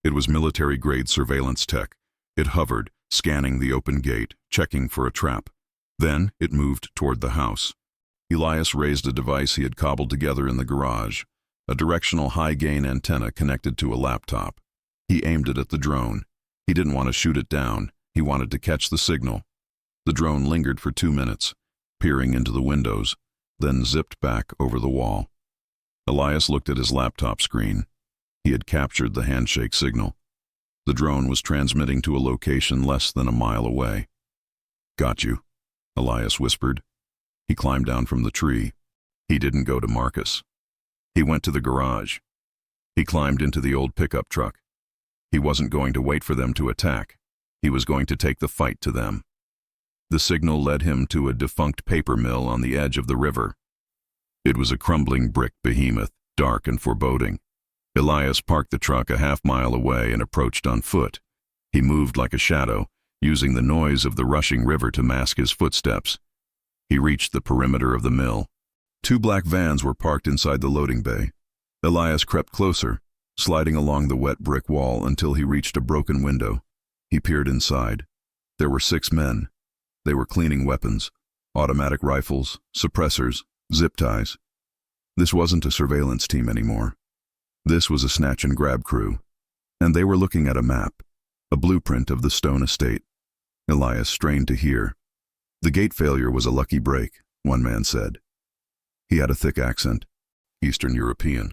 It was military-grade surveillance tech. It hovered, scanning the open gate, checking for a trap. Then it moved toward the house. Elias raised a device he had cobbled together in the garage, a directional high-gain antenna connected to a laptop. He aimed it at the drone. He didn't want to shoot it down. He wanted to catch the signal. The drone lingered for 2 minutes, peering into the windows, then zipped back over the wall. Elias looked at his laptop screen. He had captured the handshake signal. The drone was transmitting to a location less than a mile away. "Got you," Elias whispered. He climbed down from the tree. He didn't go to Marcus. He went to the garage. He climbed into the old pickup truck. He wasn't going to wait for them to attack. He was going to take the fight to them. The signal led him to a defunct paper mill on the edge of the river. It was a crumbling brick behemoth, dark and foreboding. Elias parked the truck a half-mile away and approached on foot. He moved like a shadow, using the noise of the rushing river to mask his footsteps. He reached the perimeter of the mill. 2 black vans were parked inside the loading bay. Elias crept closer, sliding along the wet brick wall until he reached a broken window. He peered inside. There were 6 men. They were cleaning weapons, automatic rifles, suppressors, Zip ties. This wasn't a surveillance team anymore. This was a snatch and grab crew. And they were looking at a map, a blueprint of the Stone estate. Elias strained to hear. The gate failure was a lucky break, one man said. He had a thick accent, Eastern European.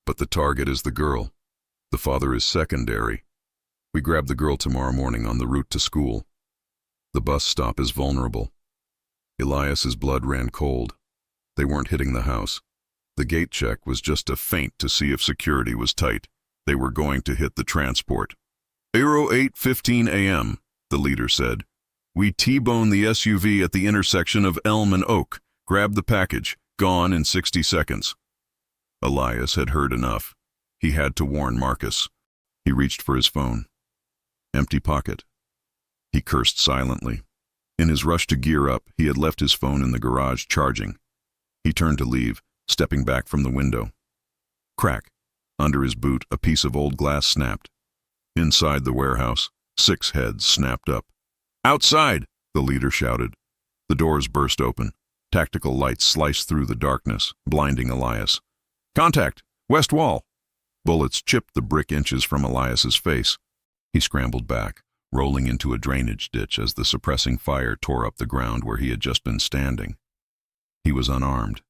But the target is the girl. The father is secondary. We grab the girl tomorrow morning on the route to school. The bus stop is vulnerable. Elias's blood ran cold. They weren't hitting the house. The gate check was just a feint to see if security was tight. They were going to hit the transport. Aero 8:15 a.m., the leader said. We T-bone the SUV at the intersection of Elm and Oak. Grab the package. Gone in 60 seconds. Elias had heard enough. He had to warn Marcus. He reached for his phone. Empty pocket. He cursed silently. In his rush to gear up, he had left his phone in the garage charging. He turned to leave, stepping back from the window. Crack. Under his boot, a piece of old glass snapped. Inside the warehouse, 6 heads snapped up. Outside, the leader shouted. The doors burst open. Tactical lights sliced through the darkness, blinding Elias. Contact! West wall! Bullets chipped the brick inches from Elias's face. He scrambled back, rolling into a drainage ditch as the suppressing fire tore up the ground where he had just been standing. He was unarmed.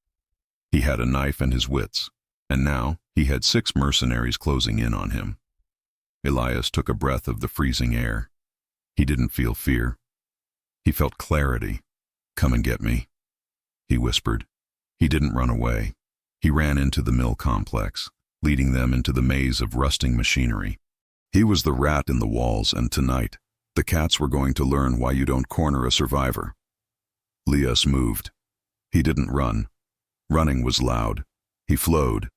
He had a knife and his wits, and now he had 6 mercenaries closing in on him. Elias took a breath of the freezing air. He didn't feel fear. He felt clarity. Come and get me, he whispered. He didn't run away. He ran into the mill complex, leading them into the maze of rusting machinery. He was the rat in the walls, and tonight, the cats were going to learn why you don't corner a survivor. Elias moved. He didn't run. Running was loud. He flowed.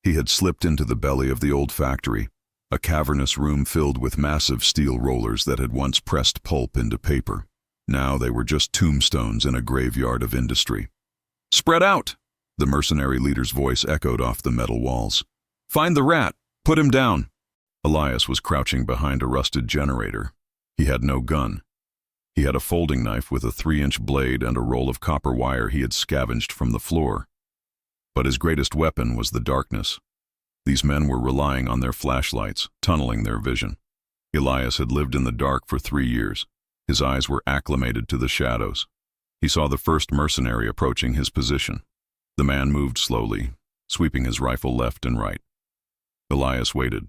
He had slipped into the belly of the old factory, a cavernous room filled with massive steel rollers that had once pressed pulp into paper. Now they were just tombstones in a graveyard of industry. Spread out! The mercenary leader's voice echoed off the metal walls. Find the rat! Put him down! Elias was crouching behind a rusted generator. He had no gun. He had a folding knife with a 3-inch blade and a roll of copper wire he had scavenged from the floor. But his greatest weapon was the darkness. These men were relying on their flashlights, tunneling their vision. Elias had lived in the dark for 3 years. His eyes were acclimated to the shadows. He saw the first mercenary approaching his position. The man moved slowly, sweeping his rifle left and right. Elias waited.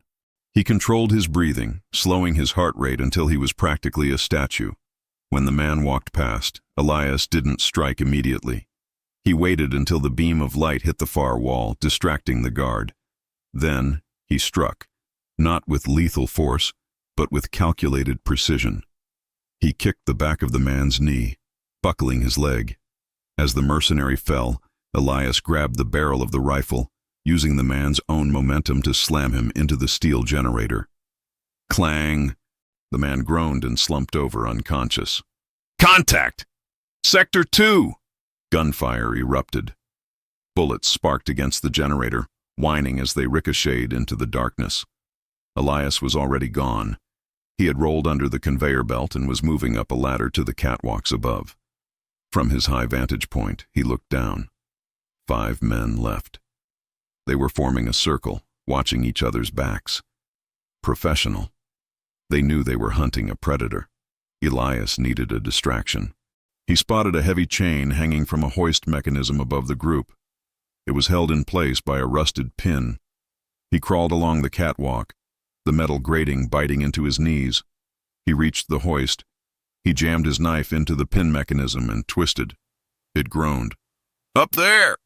He controlled his breathing, slowing his heart rate until he was practically a statue. When the man walked past, Elias didn't strike immediately. He waited until the beam of light hit the far wall, distracting the guard. Then he struck, not with lethal force, but with calculated precision. He kicked the back of the man's knee, buckling his leg. As the mercenary fell, Elias grabbed the barrel of the rifle, using the man's own momentum to slam him into the steel generator. Clang! The man groaned and slumped over unconscious. Contact! Sector 2! Gunfire erupted. Bullets sparked against the generator, whining as they ricocheted into the darkness. Elias was already gone. He had rolled under the conveyor belt and was moving up a ladder to the catwalks above. From his high vantage point, he looked down. 5 men left. They were forming a circle, watching each other's backs. Professional. They knew they were hunting a predator. Elias needed a distraction. He spotted a heavy chain hanging from a hoist mechanism above the group. It was held in place by a rusted pin. He crawled along the catwalk, the metal grating biting into his knees. He reached the hoist. He jammed his knife into the pin mechanism and twisted. It groaned. Up there!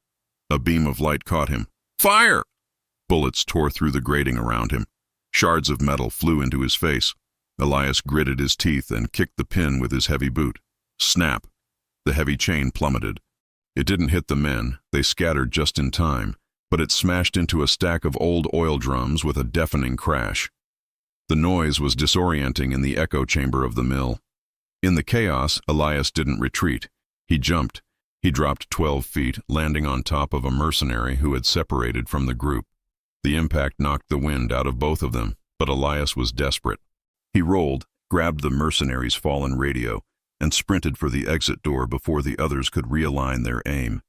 A beam of light caught him. Fire! Bullets tore through the grating around him. Shards of metal flew into his face. Elias gritted his teeth and kicked the pin with his heavy boot. Snap! The heavy chain plummeted. It didn't hit the men. They scattered just in time, but it smashed into a stack of old oil drums with a deafening crash. The noise was disorienting in the echo chamber of the mill. In the chaos, Elias didn't retreat. He jumped. He dropped 12 feet, landing on top of a mercenary who had separated from the group. The impact knocked the wind out of both of them, but Elias was desperate. He rolled, grabbed the mercenary's fallen radio, and sprinted for the exit door before the others could realign their aim.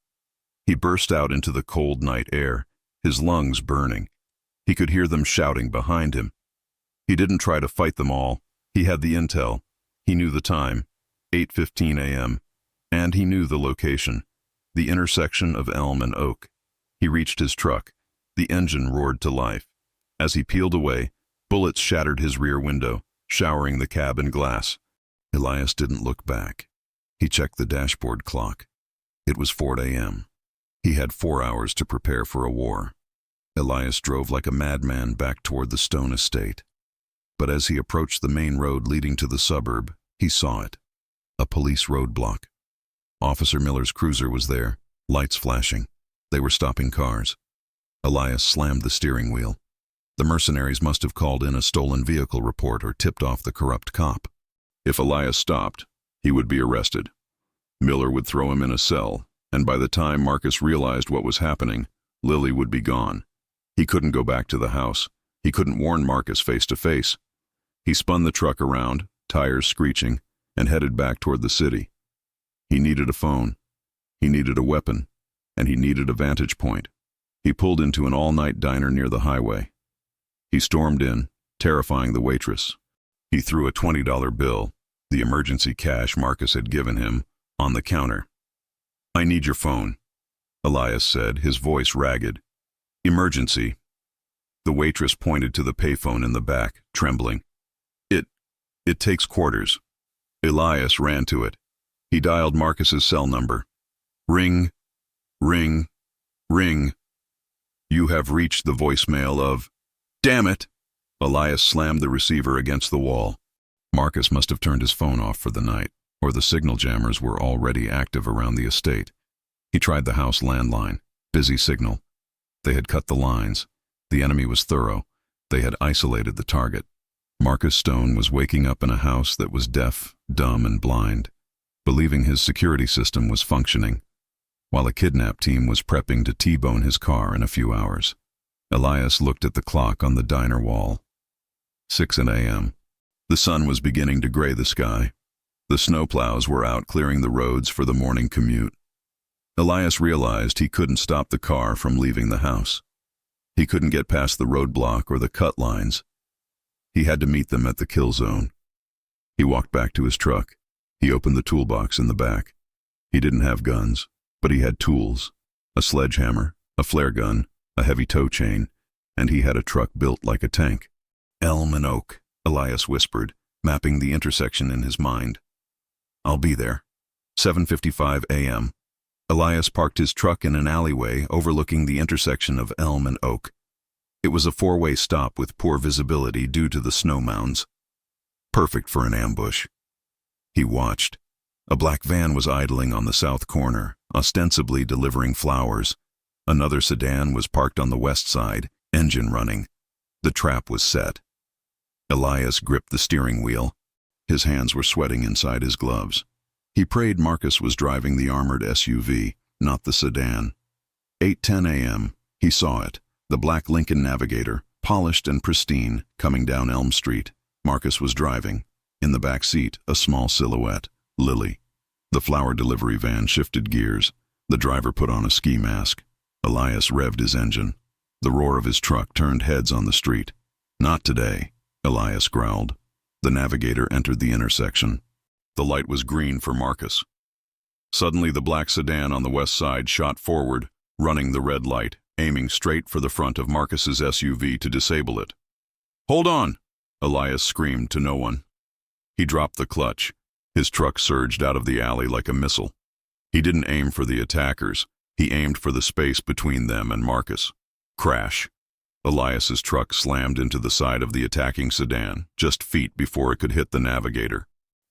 He burst out into the cold night air, his lungs burning. He could hear them shouting behind him. He didn't try to fight them all. He had the intel. He knew the time, 8:15 a.m., and he knew the location, the intersection of Elm and Oak. He reached his truck. The engine roared to life. As he peeled away, bullets shattered his rear window, showering the cabin glass. Elias didn't look back. He checked the dashboard clock. It was 4 a.m. He had 4 hours to prepare for a war. Elias drove like a madman back toward the stone estate. But as he approached the main road leading to the suburb, he saw it. A police roadblock. Officer Miller's cruiser was there, lights flashing. They were stopping cars. Elias slammed the steering wheel. The mercenaries must have called in a stolen vehicle report or tipped off the corrupt cop. If Elias stopped, he would be arrested. Miller would throw him in a cell, and by the time Marcus realized what was happening, Lily would be gone. He couldn't go back to the house. He couldn't warn Marcus face to face. He spun the truck around, tires screeching, and headed back toward the city. He needed a phone. He needed a weapon. And he needed a vantage point. He pulled into an all-night diner near the highway. He stormed in, terrifying the waitress. He threw a $20 bill, the emergency cash Marcus had given him, on the counter. "I need your phone," Elias said, his voice ragged. "Emergency." The waitress pointed to the payphone in the back, trembling. It takes quarters." Elias ran to it. He dialed Marcus's cell number. "Ring, ring, ring. You have reached the voicemail of—" "Damn it!" Elias slammed the receiver against the wall. Marcus must have turned his phone off for the night, or the signal jammers were already active around the estate. He tried the house landline. Busy signal. They had cut the lines. The enemy was thorough. They had isolated the target. Marcus Stone was waking up in a house that was deaf, dumb, and blind, believing his security system was functioning, while a kidnap team was prepping to T-bone his car in a few hours. Elias looked at the clock on the diner wall. 6 a.m. The sun was beginning to gray the sky. The snowplows were out clearing the roads for the morning commute. Elias realized he couldn't stop the car from leaving the house. He couldn't get past the roadblock or the cut lines. He had to meet them at the kill zone. He walked back to his truck. He opened the toolbox in the back. He didn't have guns, but he had tools. A sledgehammer, a flare gun, a heavy tow chain, and he had a truck built like a tank. "Elm and Oak," Elias whispered, mapping the intersection in his mind. "I'll be there." 7:55 a.m. Elias parked his truck in an alleyway overlooking the intersection of Elm and Oak. It was a four-way stop with poor visibility due to the snow mounds. Perfect for an ambush. He watched. A black van was idling on the south corner, ostensibly delivering flowers. Another sedan was parked on the west side, engine running. The trap was set. Elias gripped the steering wheel. His hands were sweating inside his gloves. He prayed Marcus was driving the armored SUV, not the sedan. 8:10 a.m. He saw it. The black Lincoln Navigator, polished and pristine, coming down Elm Street. Marcus was driving. In the back seat, a small silhouette, Lily. The flower delivery van shifted gears. The driver put on a ski mask. Elias revved his engine. The roar of his truck turned heads on the street. "Not today," Elias growled. The Navigator entered the intersection. The light was green for Marcus. Suddenly the black sedan on the west side shot forward, running the red light, aiming straight for the front of Marcus's SUV to disable it. "Hold on!" Elias screamed to no one. He dropped the clutch. His truck surged out of the alley like a missile. He didn't aim for the attackers. He aimed for the space between them and Marcus. Crash. Elias's truck slammed into the side of the attacking sedan, just feet before it could hit the Navigator.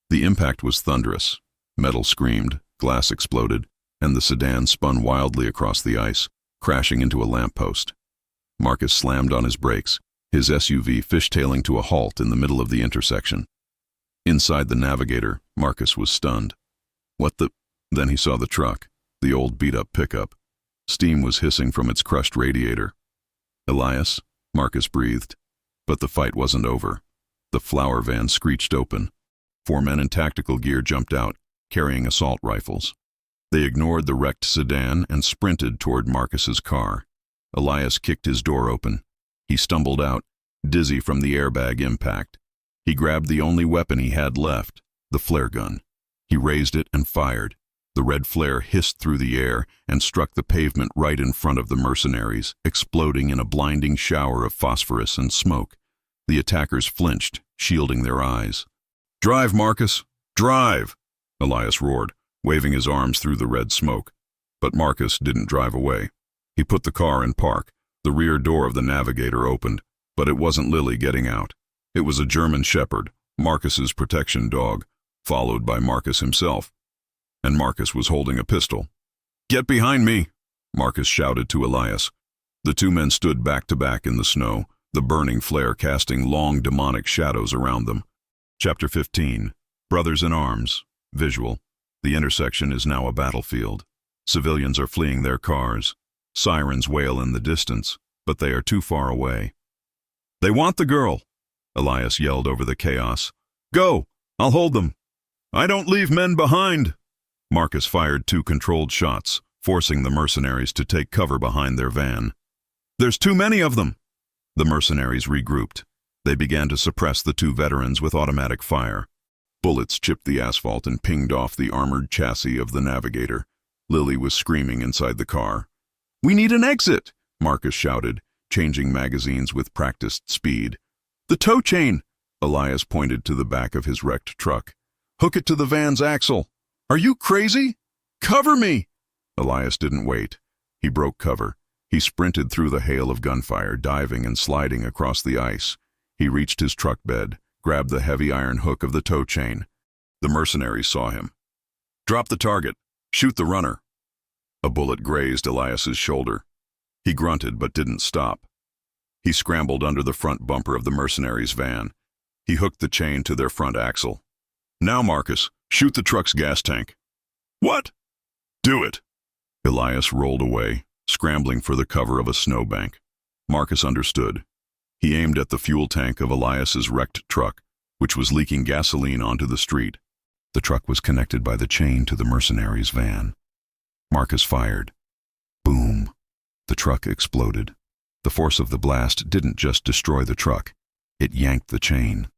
The impact was thunderous. Metal screamed, glass exploded, and the sedan spun wildly across the ice, crashing into a lamppost. Marcus slammed on his brakes, his SUV fishtailing to a halt in the middle of the intersection. Inside the Navigator, Marcus was stunned. "What the—" Then he saw the truck, the old beat-up pickup. Steam was hissing from its crushed radiator. "Elias," Marcus breathed. But the fight wasn't over. The flower van screeched open. 4 men in tactical gear jumped out, carrying assault rifles. They ignored the wrecked sedan and sprinted toward Marcus's car. Elias kicked his door open. He stumbled out, dizzy from the airbag impact. He grabbed the only weapon he had left, the flare gun. He raised it and fired. The red flare hissed through the air and struck the pavement right in front of the mercenaries, exploding in a blinding shower of phosphorus and smoke. The attackers flinched, shielding their eyes. "Drive, Marcus! Drive!" Elias roared, waving his arms through the red smoke. But Marcus didn't drive away. He put the car in park. The rear door of the Navigator opened, but it wasn't Lily getting out. It was a German Shepherd, Marcus's protection dog, followed by Marcus himself. And Marcus was holding a pistol. "Get behind me!" Marcus shouted to Elias. The two men stood back to back in the snow, the burning flare casting long demonic shadows around them. Chapter 15. Brothers in Arms. Visual. The intersection is now a battlefield. Civilians are fleeing their cars. Sirens wail in the distance, but they are too far away. "They want the girl!" Elias yelled over the chaos. "Go! I'll hold them!" "I don't leave men behind!" Marcus fired 2 controlled shots, forcing the mercenaries to take cover behind their van. "There's too many of them!" The mercenaries regrouped. They began to suppress the 2 veterans with automatic fire. Bullets chipped the asphalt and pinged off the armored chassis of the Navigator. Lily was screaming inside the car. "We need an exit!" Marcus shouted, changing magazines with practiced speed. "The tow chain!" Elias pointed to the back of his wrecked truck. "Hook it to the van's axle!" "Are you crazy? Cover me!" Elias didn't wait. He broke cover. He sprinted through the hail of gunfire, diving and sliding across the ice. He reached his truck bed, grabbed the heavy iron hook of the tow chain. The mercenaries saw him. "Drop the target. Shoot the runner." A bullet grazed Elias's shoulder. He grunted but didn't stop. He scrambled under the front bumper of the mercenaries' van. He hooked the chain to their front axle. "Now, Marcus, shoot the truck's gas tank." "What?" "Do it." Elias rolled away, scrambling for the cover of a snowbank. Marcus understood. He aimed at the fuel tank of Elias's wrecked truck, which was leaking gasoline onto the street. The truck was connected by the chain to the mercenaries' van. Marcus fired. Boom. The truck exploded. The force of the blast didn't just destroy the truck. It yanked the chain.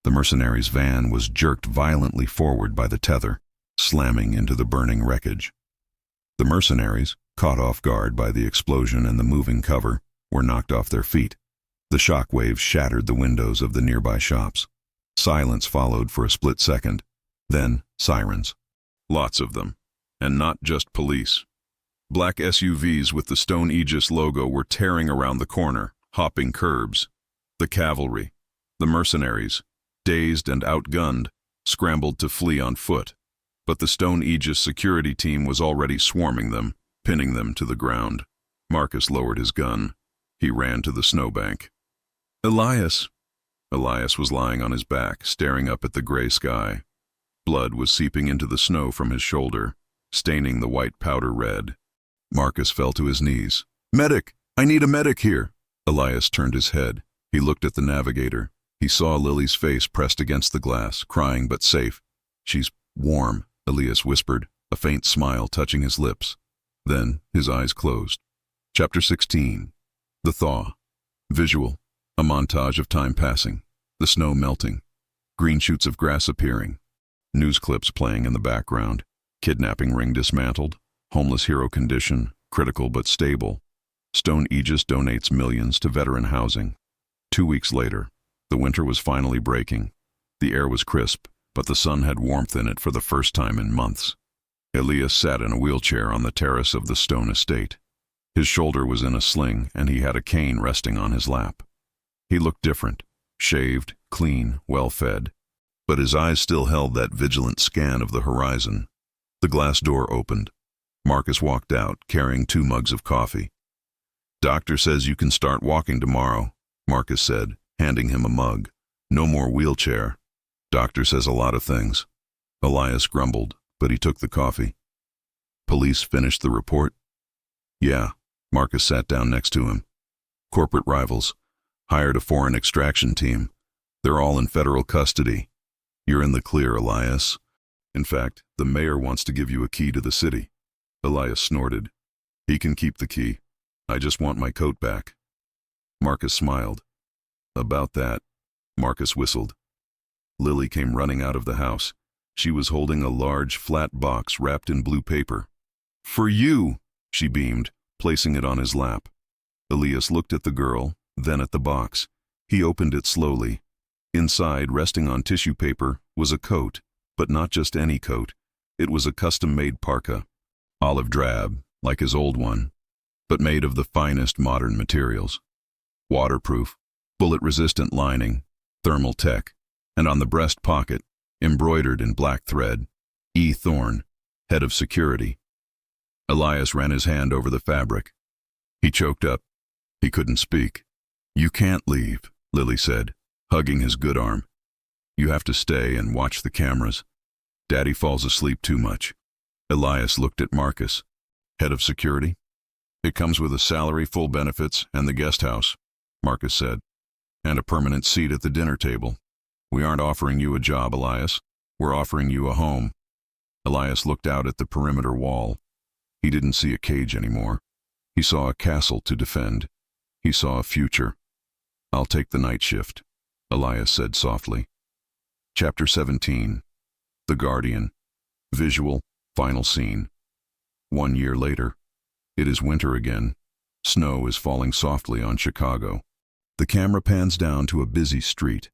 The mercenaries' van was jerked violently forward by the tether, slamming into the burning wreckage. The mercenaries, caught off guard by the explosion and the moving cover, were knocked off their feet. The shock waves shattered the windows of the nearby shops. Silence followed for a split second. Then, sirens. Lots of them. And not just police. Black SUVs with the Stone Aegis logo were tearing around the corner, hopping curbs. The cavalry, the mercenaries, dazed and outgunned, scrambled to flee on foot. But the Stone Aegis security team was already swarming them, pinning them to the ground. Marcus lowered his gun. He ran to the snowbank. "Elias." Elias was lying on his back, staring up at the gray sky. Blood was seeping into the snow from his shoulder, staining the white powder red. Marcus fell to his knees. "Medic! I need a medic here!" Elias turned his head. He looked at the Navigator. He saw Lily's face pressed against the glass, crying but safe. "She's warm," Elias whispered, a faint smile touching his lips. Then his eyes closed. Chapter 16. The Thaw. Visual. A montage of time passing. The snow melting. Green shoots of grass appearing. News clips playing in the background. Kidnapping ring dismantled. Homeless hero condition, critical but stable. Stone Aegis donates millions to veteran housing. 2 weeks later, the winter was finally breaking. The air was crisp, but the sun had warmth in it for the first time in months. Elias sat in a wheelchair on the terrace of the stone estate. His shoulder was in a sling, and he had a cane resting on his lap. He looked different, shaved, clean, well-fed. But his eyes still held that vigilant scan of the horizon. The glass door opened. Marcus walked out, carrying 2 mugs of coffee. "Doctor says you can start walking tomorrow," Marcus said, handing him a mug. "No more wheelchair. Doctor says a lot of things." Elias grumbled, but he took the coffee. "Police finished the report?" "Yeah." Marcus sat down next to him. "Corporate rivals. Hired a foreign extraction team. They're all in federal custody. You're in the clear, Elias. In fact, the mayor wants to give you a key to the city. Elias snorted. He can keep the key. I just want my coat back. Marcus smiled. About that, Marcus whistled. Lily came running out of the house. She was holding a large, flat box wrapped in blue paper. For you, she beamed, placing it on his lap. Elias looked at the girl, then at the box. He opened it slowly. Inside, resting on tissue paper, was a coat, but not just any coat. It was a custom-made parka, olive drab, like his old one, but made of the finest modern materials. Waterproof, bullet-resistant lining, thermal tech, and on the breast pocket, embroidered in black thread, E. Thorne, head of security. Elias ran his hand over the fabric. He choked up. He couldn't speak. You can't leave, Lily said, hugging his good arm. You have to stay and watch the cameras. Daddy falls asleep too much. Elias looked at Marcus. Head of security? It comes with a salary, full benefits, and the guest house, Marcus said, and a permanent seat at the dinner table. We aren't offering you a job, Elias. We're offering you a home. Elias looked out at the perimeter wall. He didn't see a cage anymore. He saw a castle to defend. He saw a future. I'll take the night shift, Elias said softly. Chapter 17. The Guardian. Visual, final scene. 1 year later. It is winter again. Snow is falling softly on Chicago. The camera pans down to a busy street.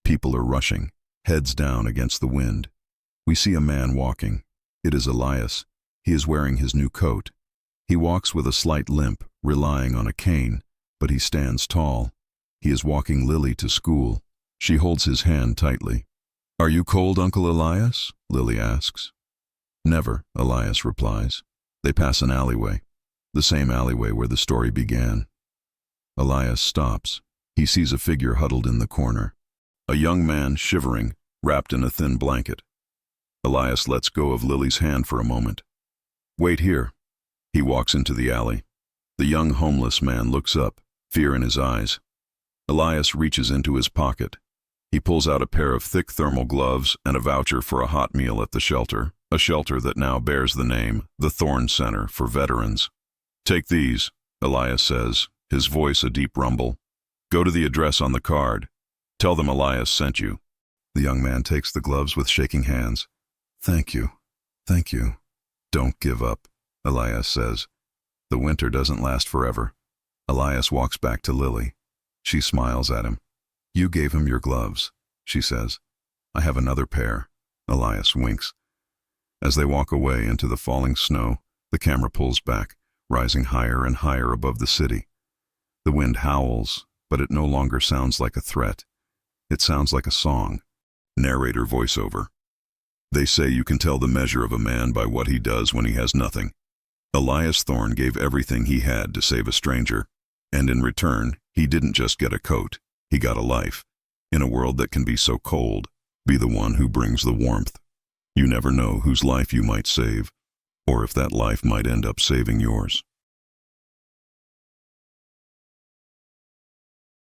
People are rushing, heads down against the wind. We see a man walking. It is Elias. He is wearing his new coat. He walks with a slight limp, relying on a cane, but he stands tall. He is walking Lily to school. She holds his hand tightly. Are you cold, Uncle Elias? Lily asks. Never, Elias replies. They pass an alleyway, the same alleyway where the story began. Elias stops. He sees a figure huddled in the corner. A young man, shivering, wrapped in a thin blanket. Elias lets go of Lily's hand for a moment. Wait here. He walks into the alley. The young homeless man looks up, fear in his eyes. Elias reaches into his pocket. He pulls out a pair of thick thermal gloves and a voucher for a hot meal at the shelter, a shelter that now bears the name, the Thorne Center for Veterans. Take these, Elias says, his voice a deep rumble. Go to the address on the card. Tell them Elias sent you. The young man takes the gloves with shaking hands. Thank you. Thank you. Don't give up, Elias says. The winter doesn't last forever. Elias walks back to Lily. She smiles at him. You gave him your gloves, she says. I have another pair. Elias winks. As they walk away into the falling snow, the camera pulls back, rising higher and higher above the city. The wind howls, but it no longer sounds like a threat. It sounds like a song. Narrator voiceover. They say you can tell the measure of a man by what he does when he has nothing. Elias Thorne gave everything he had to save a stranger, and in return, he didn't just get a coat, he got a life. In a world that can be so cold, be the one who brings the warmth. You never know whose life you might save, or if that life might end up saving yours.